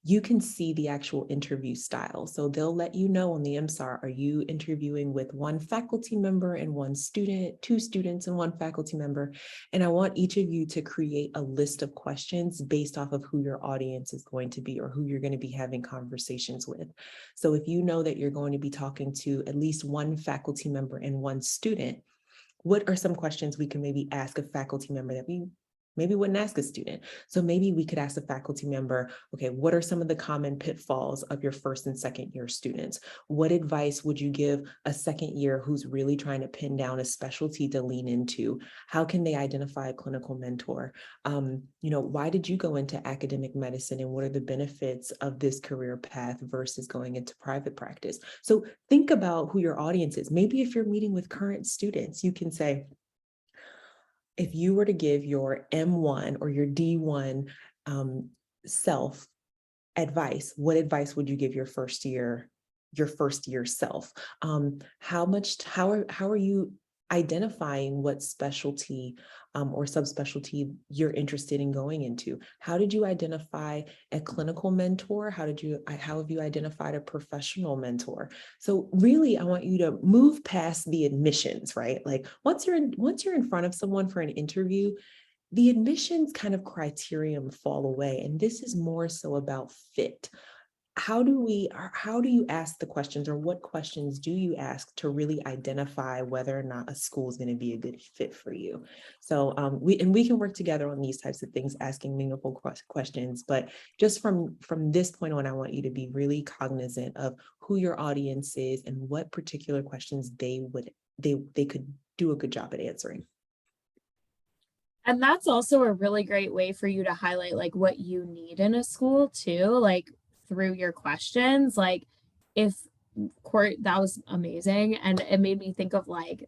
you can see the actual interview style. So they'll let you know on the MSAR, are you interviewing with one faculty member and one student, two students and one faculty member? And I want each of you to create a list of questions based off of who your audience is going to be or who you're going to be having conversations with. So if you know that you're going to be talking to at least one faculty member and one student, what are some questions we can maybe ask a faculty member that we maybe wouldn't ask a student? So maybe we could ask a faculty member, okay, what are some of the common pitfalls of your first and second year students? What advice would you give a second year who's really trying to pin down a specialty to lean into? How can they identify a clinical mentor? Why did you go into academic medicine, and what are the benefits of this career path versus going into private practice? So think about who your audience is. Maybe if you're meeting with current students, you can say, if you were to give your M1 or your D1 self advice, what advice would you give your first year self? How are you identifying what specialty or subspecialty you're interested in going into? How did you identify a clinical mentor? How have you identified a professional mentor? So really, I want you to move past the admissions, right? Like once you're in front of someone for an interview, the admissions kind of criterion fall away. And this is more so about fit. How do you ask the questions, or what questions do you ask to really identify whether or not a school is going to be a good fit for you? So we can work together on these types of things, asking meaningful questions. But just from this point on, I want you to be really cognizant of who your audience is and what particular questions they could do a good job at answering. And that's also a really great way for you to highlight like what you need in a school too, like through your questions. Like if that was amazing. And it made me think of like,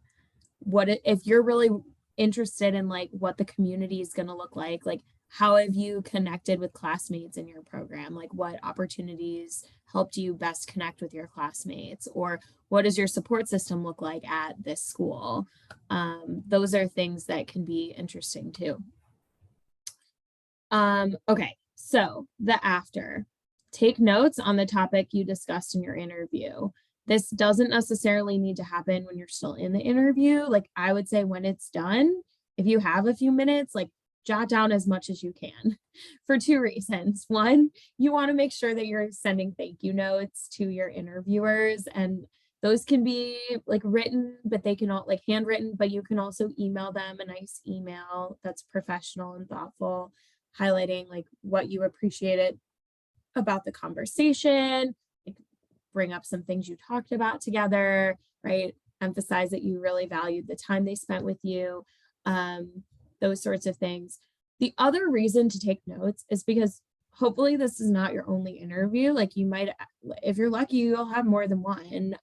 if you're really interested in like what the community is going to look like how have you connected with classmates in your program? Like what opportunities helped you best connect with your classmates? Or what does your support system look like at this school? Those are things that can be interesting too. Okay, so the after. Take notes on the topic you discussed in your interview. This doesn't necessarily need to happen when you're still in the interview. Like I would say when it's done, if you have a few minutes, like jot down as much as you can for two reasons. One, you want to make sure that you're sending thank you notes to your interviewers, and those can be like written, but they can all like handwritten, but you can also email them a nice email that's professional and thoughtful, highlighting like what you appreciated about the conversation, like bring up some things you talked about together, right? Emphasize that you really valued the time they spent with you, those sorts of things. The other reason to take notes is because hopefully this is not your only interview. Like you might, if you're lucky, you'll have more than one.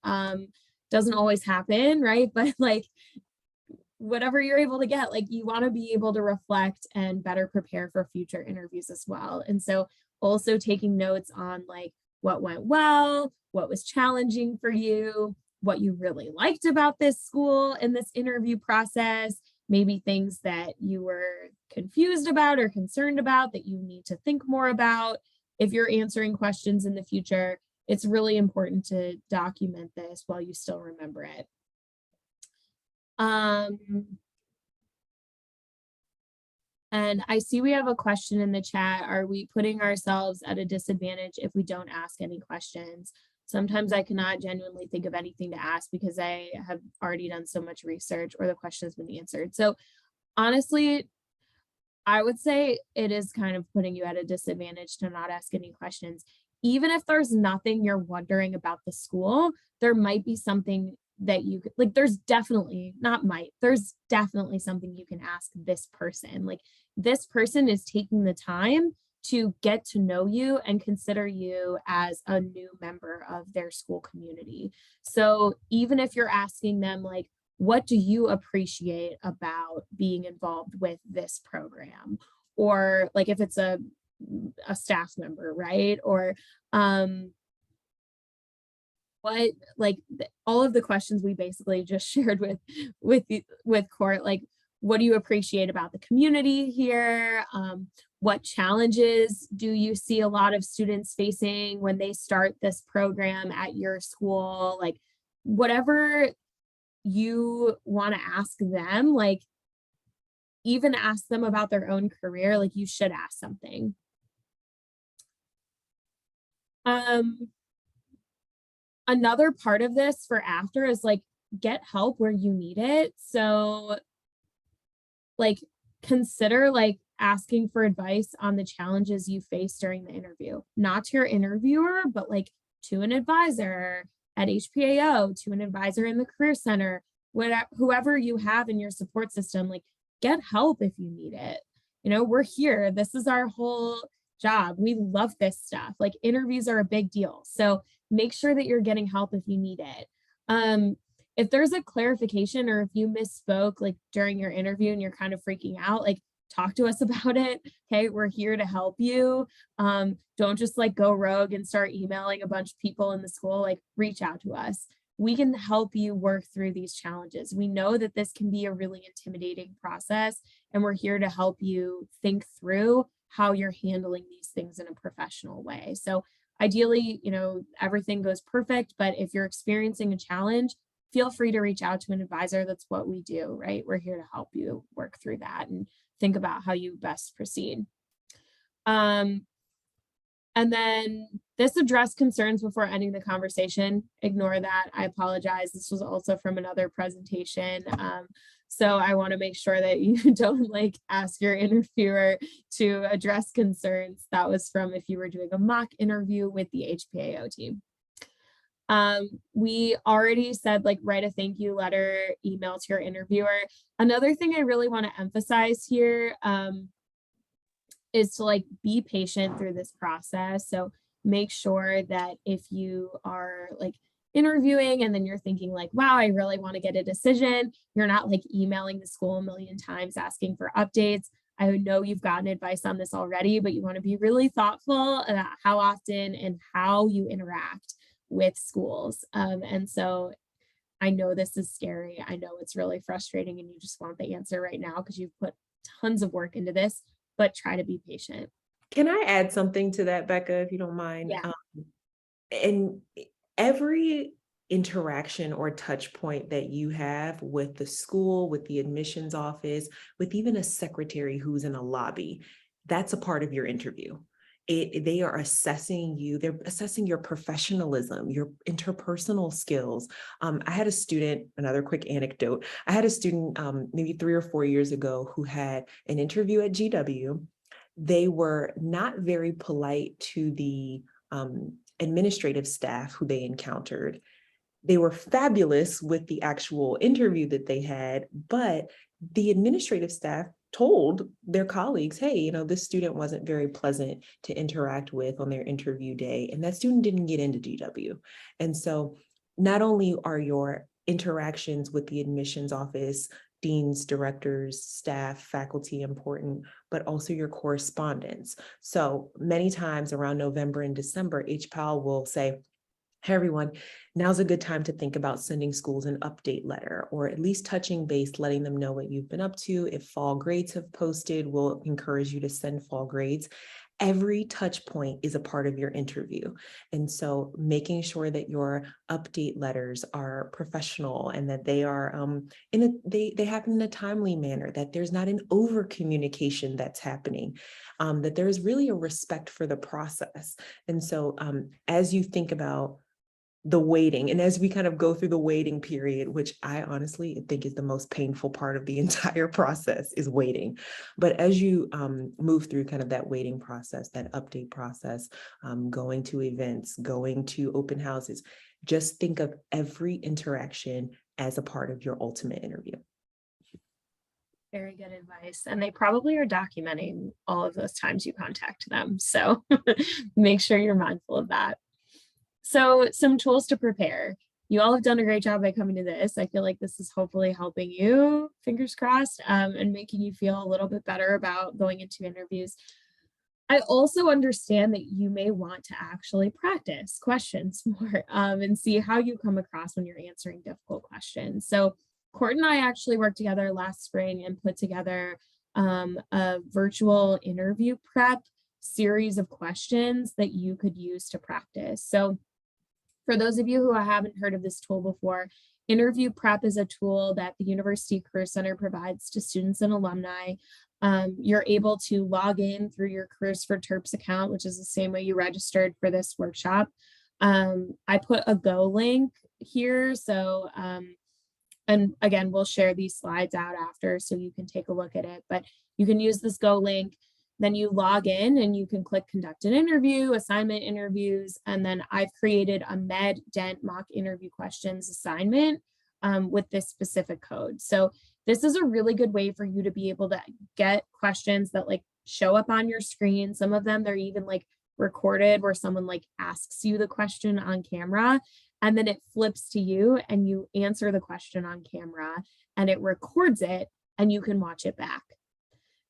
Doesn't always happen, right? But like whatever you're able to get, like you want to be able to reflect and better prepare for future interviews as well. And so also taking notes on like what went well, what was challenging for you, what you really liked about this school in this interview process, maybe things that you were confused about or concerned about that you need to think more about. If you're answering questions in the future, it's really important to document this while you still remember it. And I see we have a question in the chat. Are we putting ourselves at a disadvantage if we don't ask any questions? Sometimes I cannot genuinely think of anything to ask because I have already done so much research or the question has been answered. So honestly, I would say it is kind of putting you at a disadvantage to not ask any questions. Even if there's nothing you're wondering about the school, there might be something that you could, like, there's definitely, not might, there's definitely something you can ask this person. Like, this person is taking the time to get to know you and consider you as a new member of their school community. So even if you're asking them, like, what do you appreciate about being involved with this program? Or like if it's a staff member, right? Or what, like all of the questions we basically just shared with Court, like what do you appreciate about the community here? What challenges do you see a lot of students facing when they start this program at your school? Like whatever you want to ask them, like even ask them about their own career, like you should ask something. Another part of this for after is like get help where you need it. So like consider like asking for advice on the challenges you face during the interview, not to your interviewer, but like to an advisor at HPAO, to an advisor in the career center, whatever, whoever you have in your support system, like get help if you need it. You know, we're here. This is our whole job. We love this stuff. Like interviews are a big deal. So make sure that you're getting help if you need it. If there's a clarification or if you misspoke like during your interview and you're kind of freaking out, like talk to us about it. Okay, we're here to help you. Don't just like go rogue and start emailing a bunch of people in the school, like reach out to us. We can help you work through these challenges. We know that this can be a really intimidating process, and we're here to help you think through how you're handling these things in a professional way. So ideally, you know, everything goes perfect, but if you're experiencing a challenge, feel free to reach out to an advisor. That's what we do, right? We're here to help you work through that and think about how you best proceed. And then this addressed concerns before ending the conversation. Ignore that. I apologize. This was also from another presentation. So I want to make sure that you don't like ask your interviewer to address concerns. That was from if you were doing a mock interview with the HPAO team. We already said like write a thank you letter, email to your interviewer. Another thing I really want to emphasize here is to like be patient through this process. So make sure that if you are like interviewing and then you're thinking like, wow, I really want to get a decision, you're not like emailing the school a million times asking for updates. I know you've gotten advice on this already, but you want to be really thoughtful about how often and how you interact with schools. And so I know this is scary. I know it's really frustrating and you just want the answer right now because you've put tons of work into this, but try to be patient. Can I add something to that, Becca, if you don't mind? Yeah. And every interaction or touch point that you have with the school, with the admissions office, with even a secretary who's in a lobby, that's a part of your interview. They are assessing you. They're assessing your professionalism, your interpersonal skills. I had a student, another quick anecdote. I had a student maybe 3 or 4 years ago who had an interview at GW. They were not very polite to the administrative staff who they encountered. They were fabulous with the actual interview that they had, but the administrative staff told their colleagues, hey, you know, this student wasn't very pleasant to interact with on their interview day, and that student didn't get into GW. And so not only are your interactions with the admissions office, deans, directors, staff, faculty important, but also your correspondence. So many times around November and December, HPAL will say, hey, everyone, now's a good time to think about sending schools an update letter, or at least touching base, letting them know what you've been up to. If fall grades have posted, we'll encourage you to send fall grades. every touch point is a part of your interview. And so making sure that your update letters are professional and that they are they happen in a timely manner, that there's not an over communication that's happening, that there is really a respect for the process. And so as you think about the waiting, and as we kind of go through the waiting period, which I honestly think is the most painful part of the entire process, is waiting. But as you move through kind of that waiting process, that update process, going to events, going to open houses, just think of every interaction as a part of your ultimate interview. Very good advice. And they probably are documenting all of those times you contact them. So make sure you're mindful of that. So some tools to prepare. You all have done a great job by coming to this. I feel like this is hopefully helping you, fingers crossed, and making you feel a little bit better about going into interviews. I also understand that you may want to actually practice questions more and see how you come across when you're answering difficult questions. So Court and I actually worked together last spring and put together a virtual interview prep series of questions that you could use to practice. So for those of you who haven't heard of this tool before, Interview Prep is a tool that the University Career Center provides to students and alumni. You're able to log in through your Careers for Terps account, which is the same way you registered for this workshop. I put a Go link here. So, and again, we'll share these slides out after so you can take a look at it, but you can use this Go link. Then you log in and you can click conduct an interview, assignment interviews, and then I've created a med dent mock interview questions assignment with this specific code. So this is a really good way for you to be able to get questions that like show up on your screen. Some of them, they're even like recorded where someone like asks you the question on camera and then it flips to you and you answer the question on camera and it records it and you can watch it back.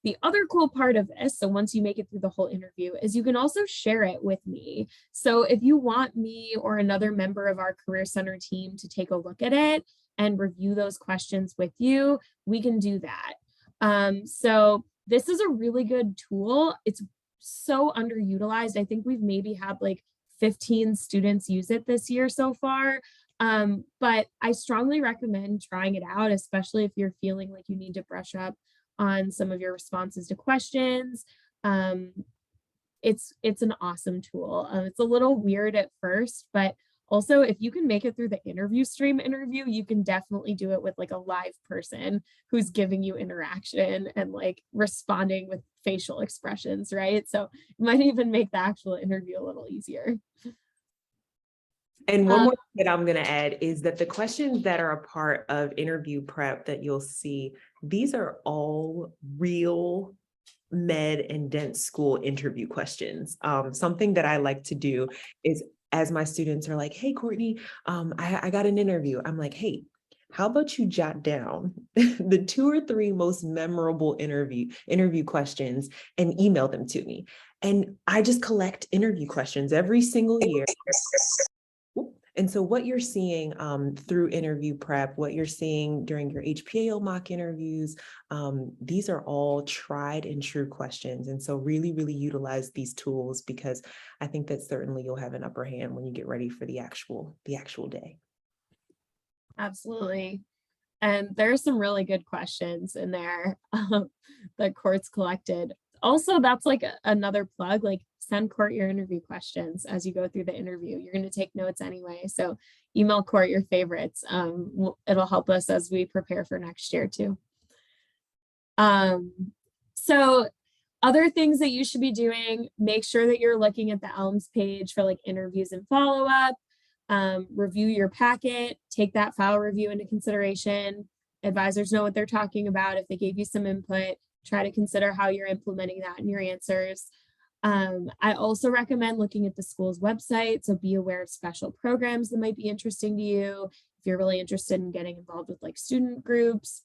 The other cool part of this, so once you make it through the whole interview, is you can also share it with me. So if you want me or another member of our Career Center team to take a look at it and review those questions with you, we can do that. So this is a really good tool. It's so underutilized. I think we've maybe had like 15 students use it this year so far. But I strongly recommend trying it out, especially if you're feeling like you need to brush up on some of your responses to questions. It's an awesome tool. It's a little weird at first, but also if you can make it through the interview stream interview, you can definitely do it with like a live person who's giving you interaction and like responding with facial expressions, right? So it might even make the actual interview a little easier. And one more thing that I'm going to add is that the questions that are a part of interview prep that you'll see, these are all real med and dent school interview questions. Something that I like to do is as my students are like, hey, Courtney, I got an interview. I'm like, hey, how about you jot down the 2 or 3 most memorable interview questions and email them to me. And I just collect interview questions every single year. And so what you're seeing through interview prep, what you're seeing during your HPAO mock interviews, these are all tried and true questions. And so really, really utilize these tools because I think that certainly you'll have an upper hand when you get ready for the actual day. Absolutely. And there's some really good questions in there that Court's collected. Also, that's like another plug, like send Court your interview questions as you go through the interview. You're going to take notes anyway. So email Court your favorites. It'll help us as we prepare for next year too. So other things that you should be doing, make sure that you're looking at the ELMS page for like interviews and follow-up. Review your packet, take that file review into consideration. Advisors know what they're talking about. If they gave you some input, try to consider how you're implementing that in your answers. I also recommend looking at the school's website, so be aware of special programs that might be interesting to you. If you're really interested in getting involved with like student groups,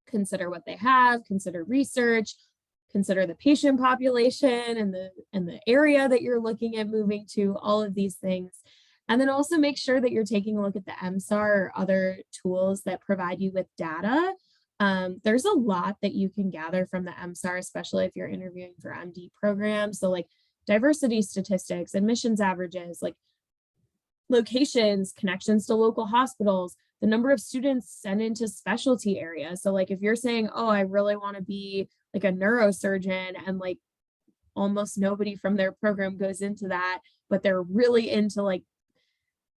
consider what they have, consider research, consider the patient population and the area that you're looking at moving to, all of these things. And then also make sure that you're taking a look at the MSAR or other tools that provide you with data There's a lot that you can gather from the MSAR, especially if you're interviewing for MD programs. So like diversity statistics, admissions averages, like locations, connections to local hospitals, the number of students sent into specialty areas. So like if you're saying, oh, I really want to be like a neurosurgeon, and like almost nobody from their program goes into that, but they're really into like,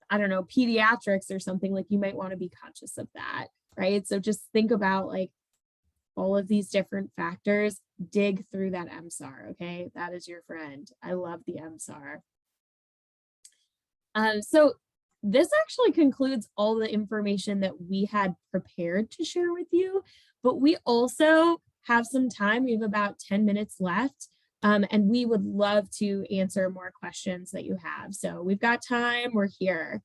I don't know, pediatrics or something, like you might want to be conscious of that, right? So just think about like all of these different factors, dig through that MSAR, okay? That is your friend. I love the MSAR. So this actually concludes all the information that we had prepared to share with you, but we also have some time. We have about 10 minutes left, and we would love to answer more questions that you have. So we've got time, we're here.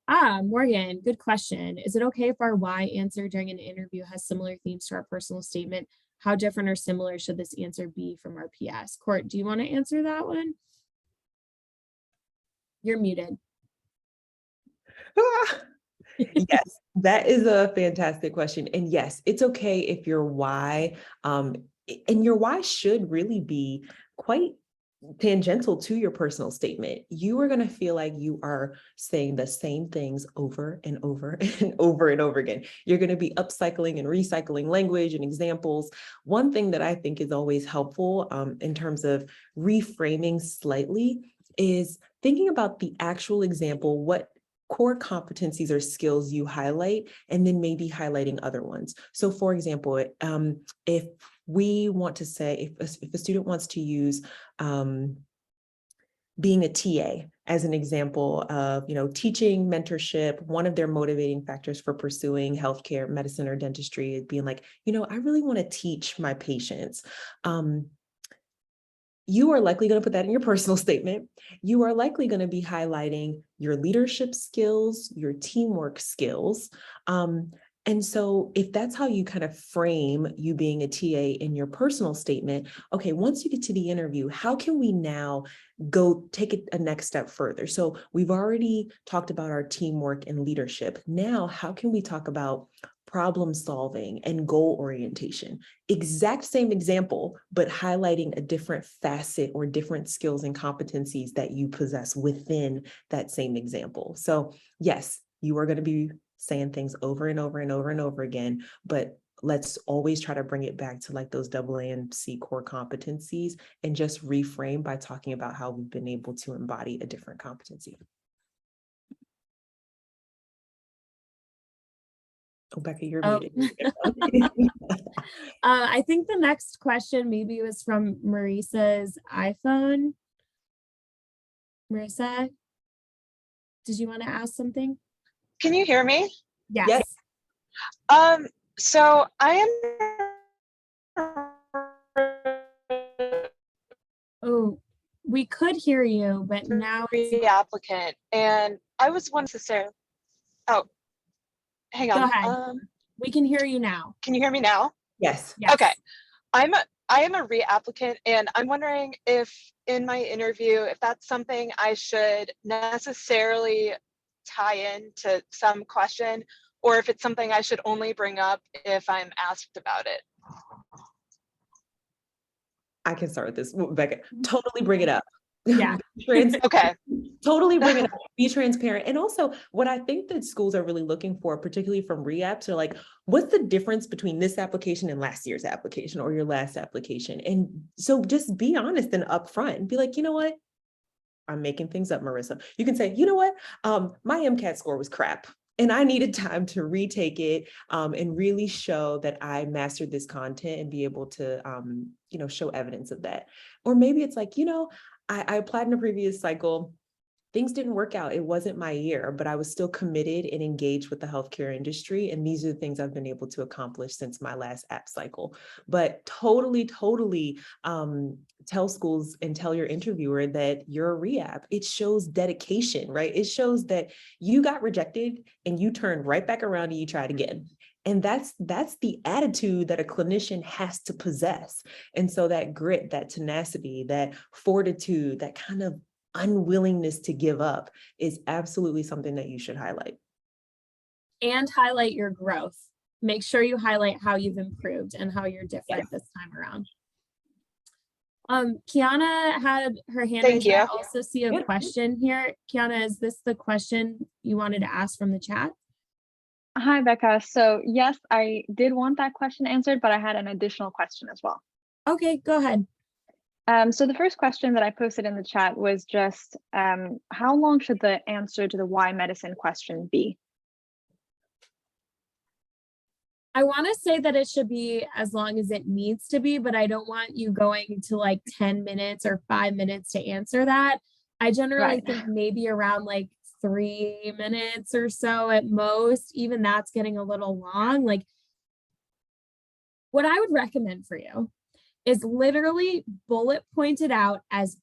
Morgan, good question. Is it okay if our why answer during an interview has similar themes to our personal statement? How different or similar should this answer be from our PS? Court, do you want to answer that one? You're muted. Yes, that is a fantastic question. And yes, it's okay if your why, and your why should really be quite tangential to your personal statement. You are going to feel like you are saying the same things over and over and over and over again. You're going to be upcycling and recycling language and examples. One thing that I think is always helpful in terms of reframing slightly is thinking about the actual example, what core competencies or skills you highlight, and then maybe highlighting other ones. So for example, if we want to say, if a student wants to use being a TA as an example of, teaching, mentorship, one of their motivating factors for pursuing healthcare, medicine, or dentistry is being like, I really want to teach my patients. You are likely going to put that in your personal statement. You are likely going to be highlighting your leadership skills, your teamwork skills. And so if that's how you kind of frame you being a TA in your personal statement, okay, once you get to the interview, how can we now go take it a next step further? So we've already talked about our teamwork and leadership. Now, how can we talk about problem solving and goal orientation? Exact same example, but highlighting a different facet or different skills and competencies that you possess within that same example. So yes, you are going to be saying things over and over and over and over again, but let's always try to bring it back to like those AA and C core competencies and just reframe by talking about how we've been able to embody a different competency. Oh, Becca, you're muted. I think the next question maybe was from Marissa's iPhone. Marissa, did you want to ask something? Can you hear me? Yes. So I am. Oh, we could hear you, but now the applicant, and I was wanting to say, oh, hang on. Go ahead. We can hear you now. Can you hear me now? Yes. Okay. I am a re-applicant, and I'm wondering if in my interview, if that's something I should necessarily tie in to some question, or if it's something I should only bring up if I'm asked about it. I can start with this, Becca. Totally bring it up. Yeah. Okay. Totally bring it up. Be transparent. And also, what I think that schools are really looking for, particularly from re-apps, are like, what's the difference between this application and last year's application or your last application? And so just be honest and upfront and be like, you know what? I'm making things up, Marissa. You can say, you know what? My MCAT score was crap. And I needed time to retake it and really show that I mastered this content and be able to, show evidence of that. Or maybe it's like, I applied in a previous cycle. Things didn't work out. It wasn't my year, but I was still committed and engaged with the healthcare industry. And these are the things I've been able to accomplish since my last app cycle. But totally tell schools and tell your interviewer that you're a re-app. It shows dedication, right? It shows that you got rejected and you turned right back around and you tried again. And that's the attitude that a clinician has to possess. And so that grit, that tenacity, that fortitude, that kind of unwillingness to give up is absolutely something that you should highlight. and highlight your growth. Make sure you highlight how you've improved and how you're different this time around. Kiana had her hand Thank raised. I you. also see a question here. Kiana, is this the question you wanted to ask from the chat? Hi, Becca. So yes, I did want that question answered, but I had an additional question as well. Okay, go ahead. So the first question that I posted in the chat was just, how long should the answer to the why medicine question be? I want to say that it should be as long as it needs to be, but I don't want you going to like 10 minutes or 5 minutes to answer that. I generally think maybe around like 3 minutes or so at most. Even that's getting a little long. Like, what I would recommend for you is literally bullet pointed out as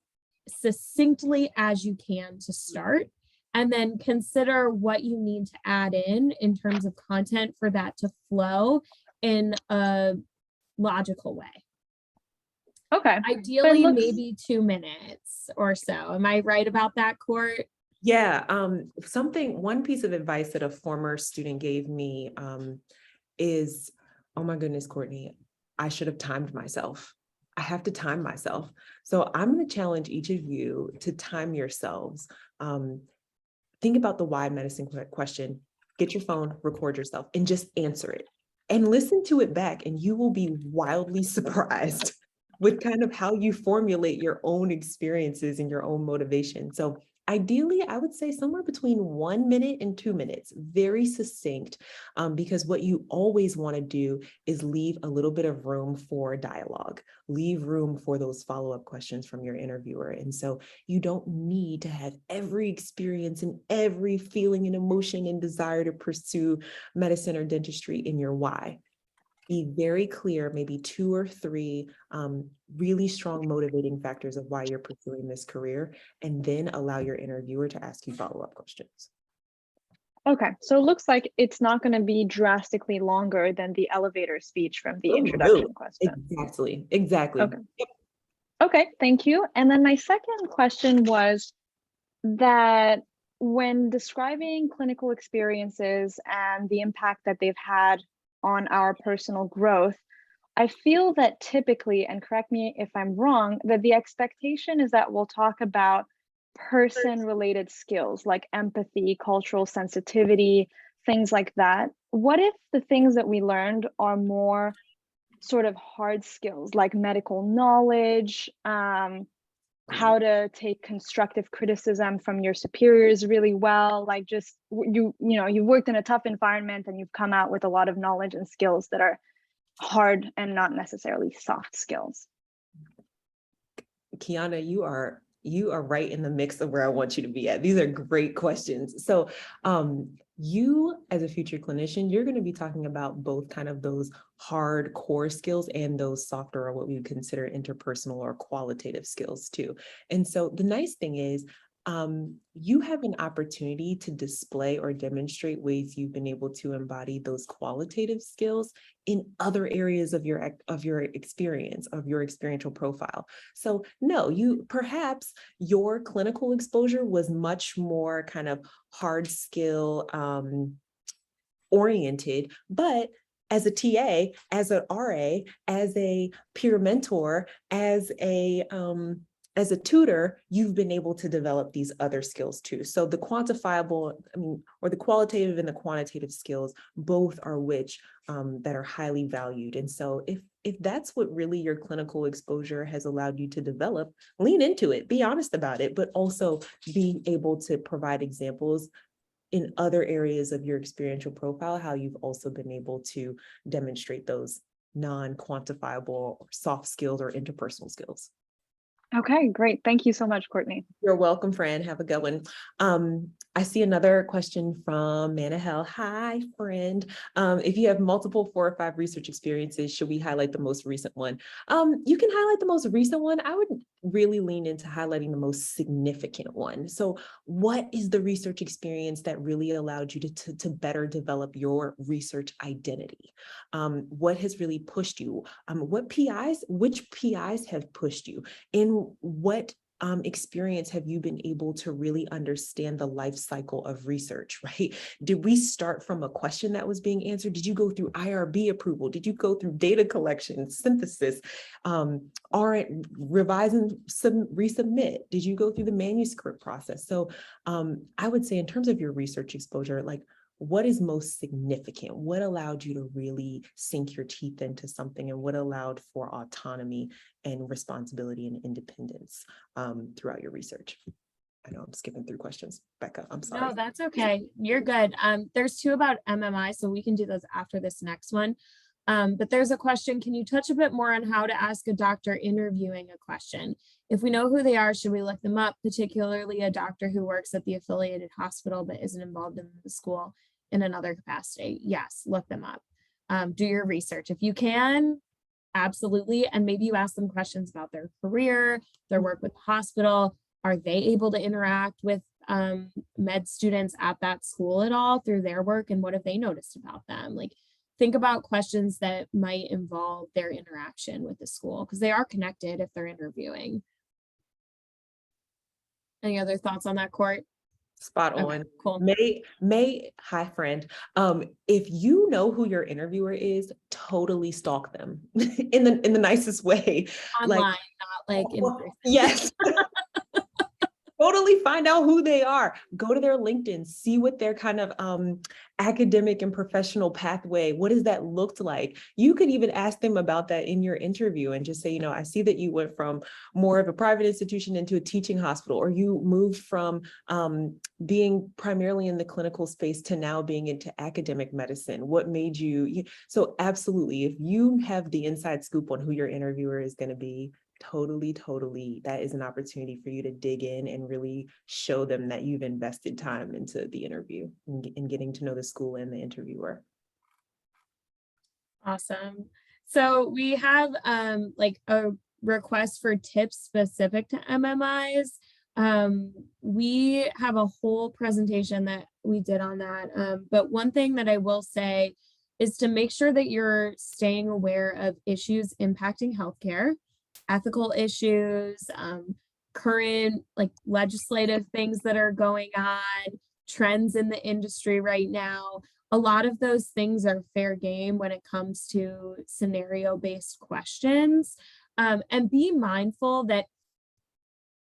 succinctly as you can to start, and then consider what you need to add in terms of content for that to flow in a logical way. Okay. Ideally, maybe 2 minutes or so. Am I right about that, Court? Yeah, one piece of advice that a former student gave me is, oh my goodness, Courtney, I should have timed myself. I have to time myself. So I'm going to challenge each of you to time yourselves. Think about the why medicine question, get your phone, record yourself, and just answer it. And listen to it back, and you will be wildly surprised with kind of how you formulate your own experiences and your own motivation. So ideally, I would say somewhere between 1 minute and 2 minutes, very succinct, because what you always want to do is leave a little bit of room for dialogue, leave room for those follow-up questions from your interviewer. And so you don't need to have every experience and every feeling and emotion and desire to pursue medicine or dentistry in your why. Be very clear, maybe 2 or 3 really strong motivating factors of why you're pursuing this career, and then allow your interviewer to ask you follow-up questions. Okay, so it looks like it's not going to be drastically longer than the elevator speech from the introduction question. Exactly. Okay. Okay, thank you. And then my second question was that when describing clinical experiences and the impact that they've had on our personal growth, I feel that typically, and correct me if I'm wrong, that the expectation is that we'll talk about person-related skills like empathy, cultural sensitivity, things like that. What if the things that we learned are more sort of hard skills like medical knowledge, how to take constructive criticism from your superiors really well, like just you've worked in a tough environment and you've come out with a lot of knowledge and skills that are hard and not necessarily soft skills. Kiana, you are right in the mix of where I want you to be at. These are great questions. So you as a future clinician, you're going to be talking about both kind of those hard core skills and those softer, or what we would consider interpersonal or qualitative skills too. And so the nice thing is, you have an opportunity to display or demonstrate ways you've been able to embody those qualitative skills in other areas of your experience, of your experiential profile. So no, perhaps your clinical exposure was much more kind of hard skill oriented, but as a TA, as an RA, as a peer mentor, as a tutor, you've been able to develop these other skills too. So the quantifiable, or the qualitative and the quantitative skills, both are that are highly valued. And so if that's what really your clinical exposure has allowed you to develop, lean into it, be honest about it, but also be able to provide examples in other areas of your experiential profile, how you've also been able to demonstrate those non-quantifiable soft skills or interpersonal skills. Okay, great. Thank you so much, Courtney. You're welcome, friend. Have a good one. I see another question from Manahel. Hi, friend. If you have multiple 4 or 5 research experiences, should we highlight the most recent one? You can highlight the most recent one. I would really lean into highlighting the most significant one. So what is the research experience that really allowed you to better develop your research identity? What has really pushed you? Which PIs have pushed you? And what experience have you been able to really understand the life cycle of research, right? Did we start from a question that was being answered? Did you go through IRB approval? Did you go through data collection, synthesis, revise and resubmit? Did you go through the manuscript process? So I would say in terms of your research exposure, like, what is most significant? What allowed you to really sink your teeth into something, and what allowed for autonomy and responsibility and independence throughout your research? I know I'm skipping through questions. Becca, I'm sorry. No, that's okay. You're good. There's two about MMI, so we can do those after this next one. But there's a question, can you touch a bit more on how to ask a doctor interviewing a question? If we know who they are, should we look them up, particularly a doctor who works at the affiliated hospital but isn't involved in the school in another capacity? Yes, look them up. Do your research. If you can, absolutely. And maybe you ask them questions about their career, their work with the hospital. Are they able to interact with med students at that school at all through their work? And what have they noticed about them? Like, think about questions that might involve their interaction with the school, because they are connected if they're interviewing. Any other thoughts on that, Court? Spot on. Okay, cool. Hi friend. If you know who your interviewer is, totally stalk them in the nicest way. Online, Like, not like in person. yes. Totally find out who they are. Go to their LinkedIn, see what their kind of academic and professional pathway, what does that look like? You could even ask them about that in your interview and just say, you know, I see that you went from more of a private institution into a teaching hospital, or you moved from being primarily in the clinical space to now being into academic medicine. What made you? So absolutely, if you have the inside scoop on who your interviewer is going to be, totally, that is an opportunity for you to dig in and really show them that you've invested time into the interview and getting to know the school and the interviewer. Awesome. So we have like a request for tips specific to MMIs. We have a whole presentation that we did on that. But one thing that I will say is to make sure that you're staying aware of issues impacting healthcare, ethical issues, current like legislative things that are going on, trends in the industry right now. A lot of those things are fair game when it comes to scenario-based questions. And be mindful that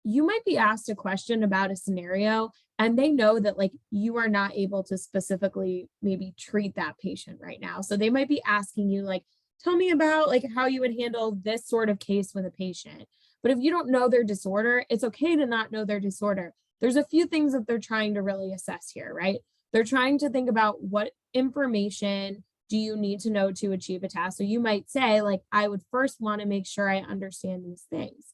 you might be asked a question about a scenario and they know that like you are not able to specifically maybe treat that patient right now. So they might be asking you like, tell me about like how you would handle this sort of case with a patient. But if you don't know their disorder, it's okay to not know their disorder. There's a few things that they're trying to really assess here, right? They're trying to think about what information do you need to know to achieve a task. So you might say like, I would first want to make sure I understand these things.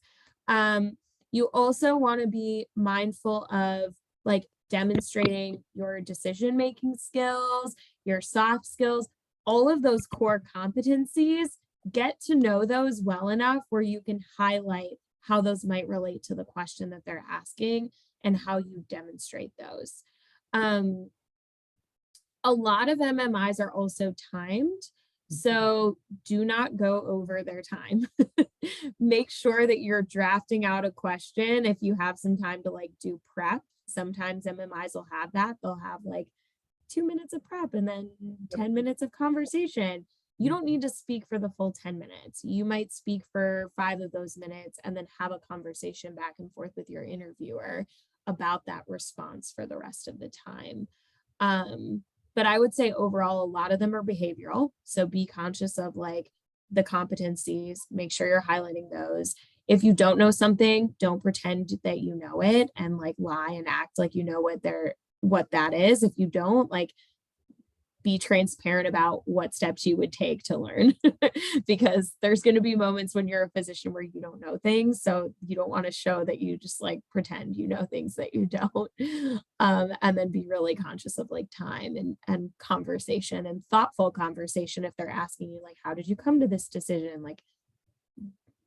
You also want to be mindful of like demonstrating your decision-making skills, your soft skills, all of those core competencies. Get to know those well enough where you can highlight how those might relate to the question that they're asking and how you demonstrate those. A lot of MMIs are also timed, so do not go over their time. Make sure that you're drafting out a question if you have some time to like do prep. Sometimes MMIs will have that. They'll have like 2 minutes of prep and then 10 minutes of conversation. You don't need to speak for the full 10 minutes. You might speak for 5 of those minutes and then have a conversation back and forth with your interviewer about that response for the rest of the time. But I would say overall, a lot of them are behavioral. So be conscious of like the competencies, make sure you're highlighting those. If you don't know something, don't pretend that you know it and like lie and act like you know what that is. If you don't, like, be transparent about what steps you would take to learn because there's going to be moments when you're a physician where you don't know things. So you don't want to show that you just like pretend you know things that you don't. And then be really conscious of like time and conversation and thoughtful conversation. If they're asking you like, how did you come to this decision? Like,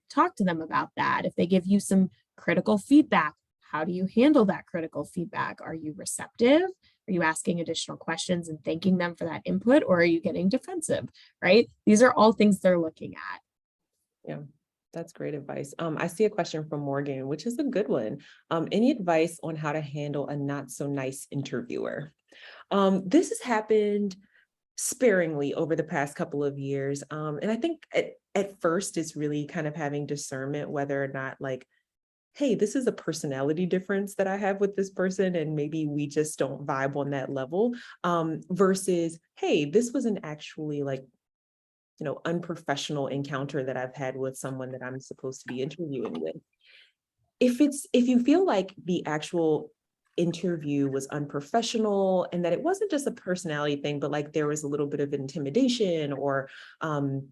talk to them about that. If they give you some critical feedback, how do you handle that critical feedback? Are you receptive? Are you asking additional questions and thanking them for that input, or are you getting defensive, right? These are all things they're looking at. Yeah. That's great advice. I see a question from Morgan, which is a good one. Any advice on how to handle a not so nice interviewer? This has happened sparingly over the past couple of years. And I think at first it's really kind of having discernment whether or not like, hey, this is a personality difference that I have with this person, and maybe we just don't vibe on that level, versus, hey, this was an actually like, unprofessional encounter that I've had with someone that I'm supposed to be interviewing with. If you feel like the actual interview was unprofessional and that it wasn't just a personality thing, but like there was a little bit of intimidation or um,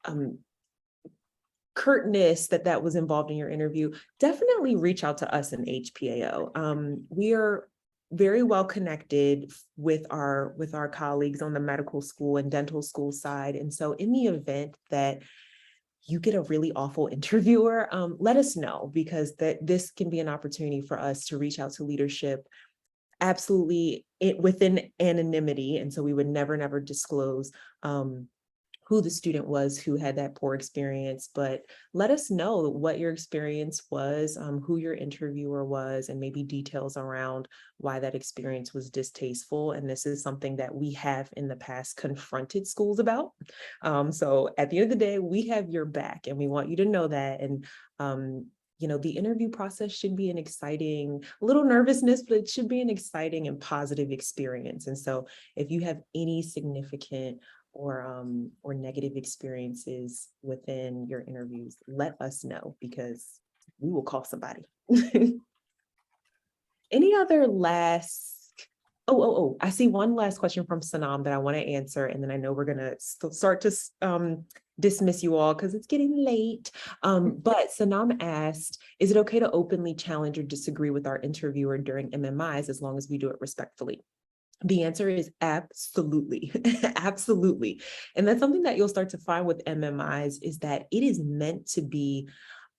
um, curtness that was involved in your interview, definitely reach out to us in HPAO. We are very well connected with our colleagues on the medical school and dental school side. And so in the event that you get a really awful interviewer, let us know, because this can be an opportunity for us to reach out to leadership absolutely within anonymity. And so we would never disclose who the student was who had that poor experience, but let us know what your experience was, who your interviewer was, and maybe details around why that experience was distasteful. And this is something that we have in the past confronted schools about. So at the end of the day, we have your back and we want you to know that. And the interview process should be an exciting, a little nervousness, but it should be an exciting and positive experience. And so if you have any significant or negative experiences within your interviews, let us know, because we will call somebody. Any other last, I see one last question from Sanam that I want to answer, and then I know we're gonna start to dismiss you all because it's getting late. But Sanam asked, is it okay to openly challenge or disagree with our interviewer during MMIs as long as we do it respectfully? The answer is absolutely, absolutely. And that's something that you'll start to find with MMIs, is that it is meant to be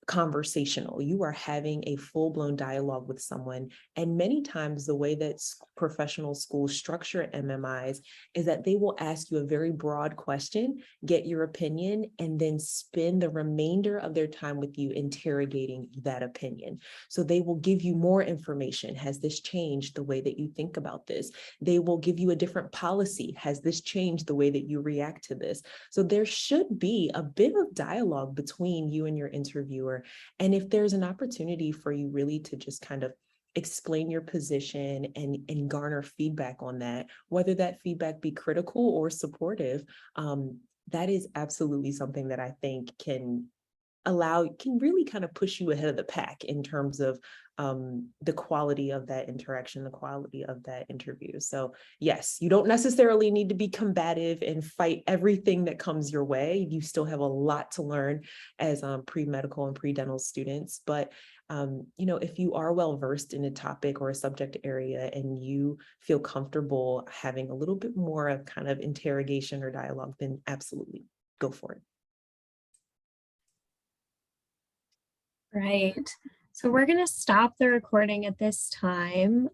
conversational. You are having a full-blown dialogue with someone. And many times the way that professional schools structure MMIs is that they will ask you a very broad question, get your opinion, and then spend the remainder of their time with you interrogating that opinion. So they will give you more information. Has this changed the way that you think about this? They will give you a different policy. Has this changed the way that you react to this? So there should be a bit of dialogue between you and your interviewer. And if there's an opportunity for you really to just kind of explain your position and garner feedback on that, whether that feedback be critical or supportive, that is absolutely something that I think can really kind of push you ahead of the pack in terms of the quality of that interaction, the quality of that interview. So yes, you don't necessarily need to be combative and fight everything that comes your way. You still have a lot to learn as pre-medical and pre-dental students. But if you are well versed in a topic or a subject area and you feel comfortable having a little bit more of kind of interrogation or dialogue, then absolutely go for it. Right. So we're going to stop the recording at this time.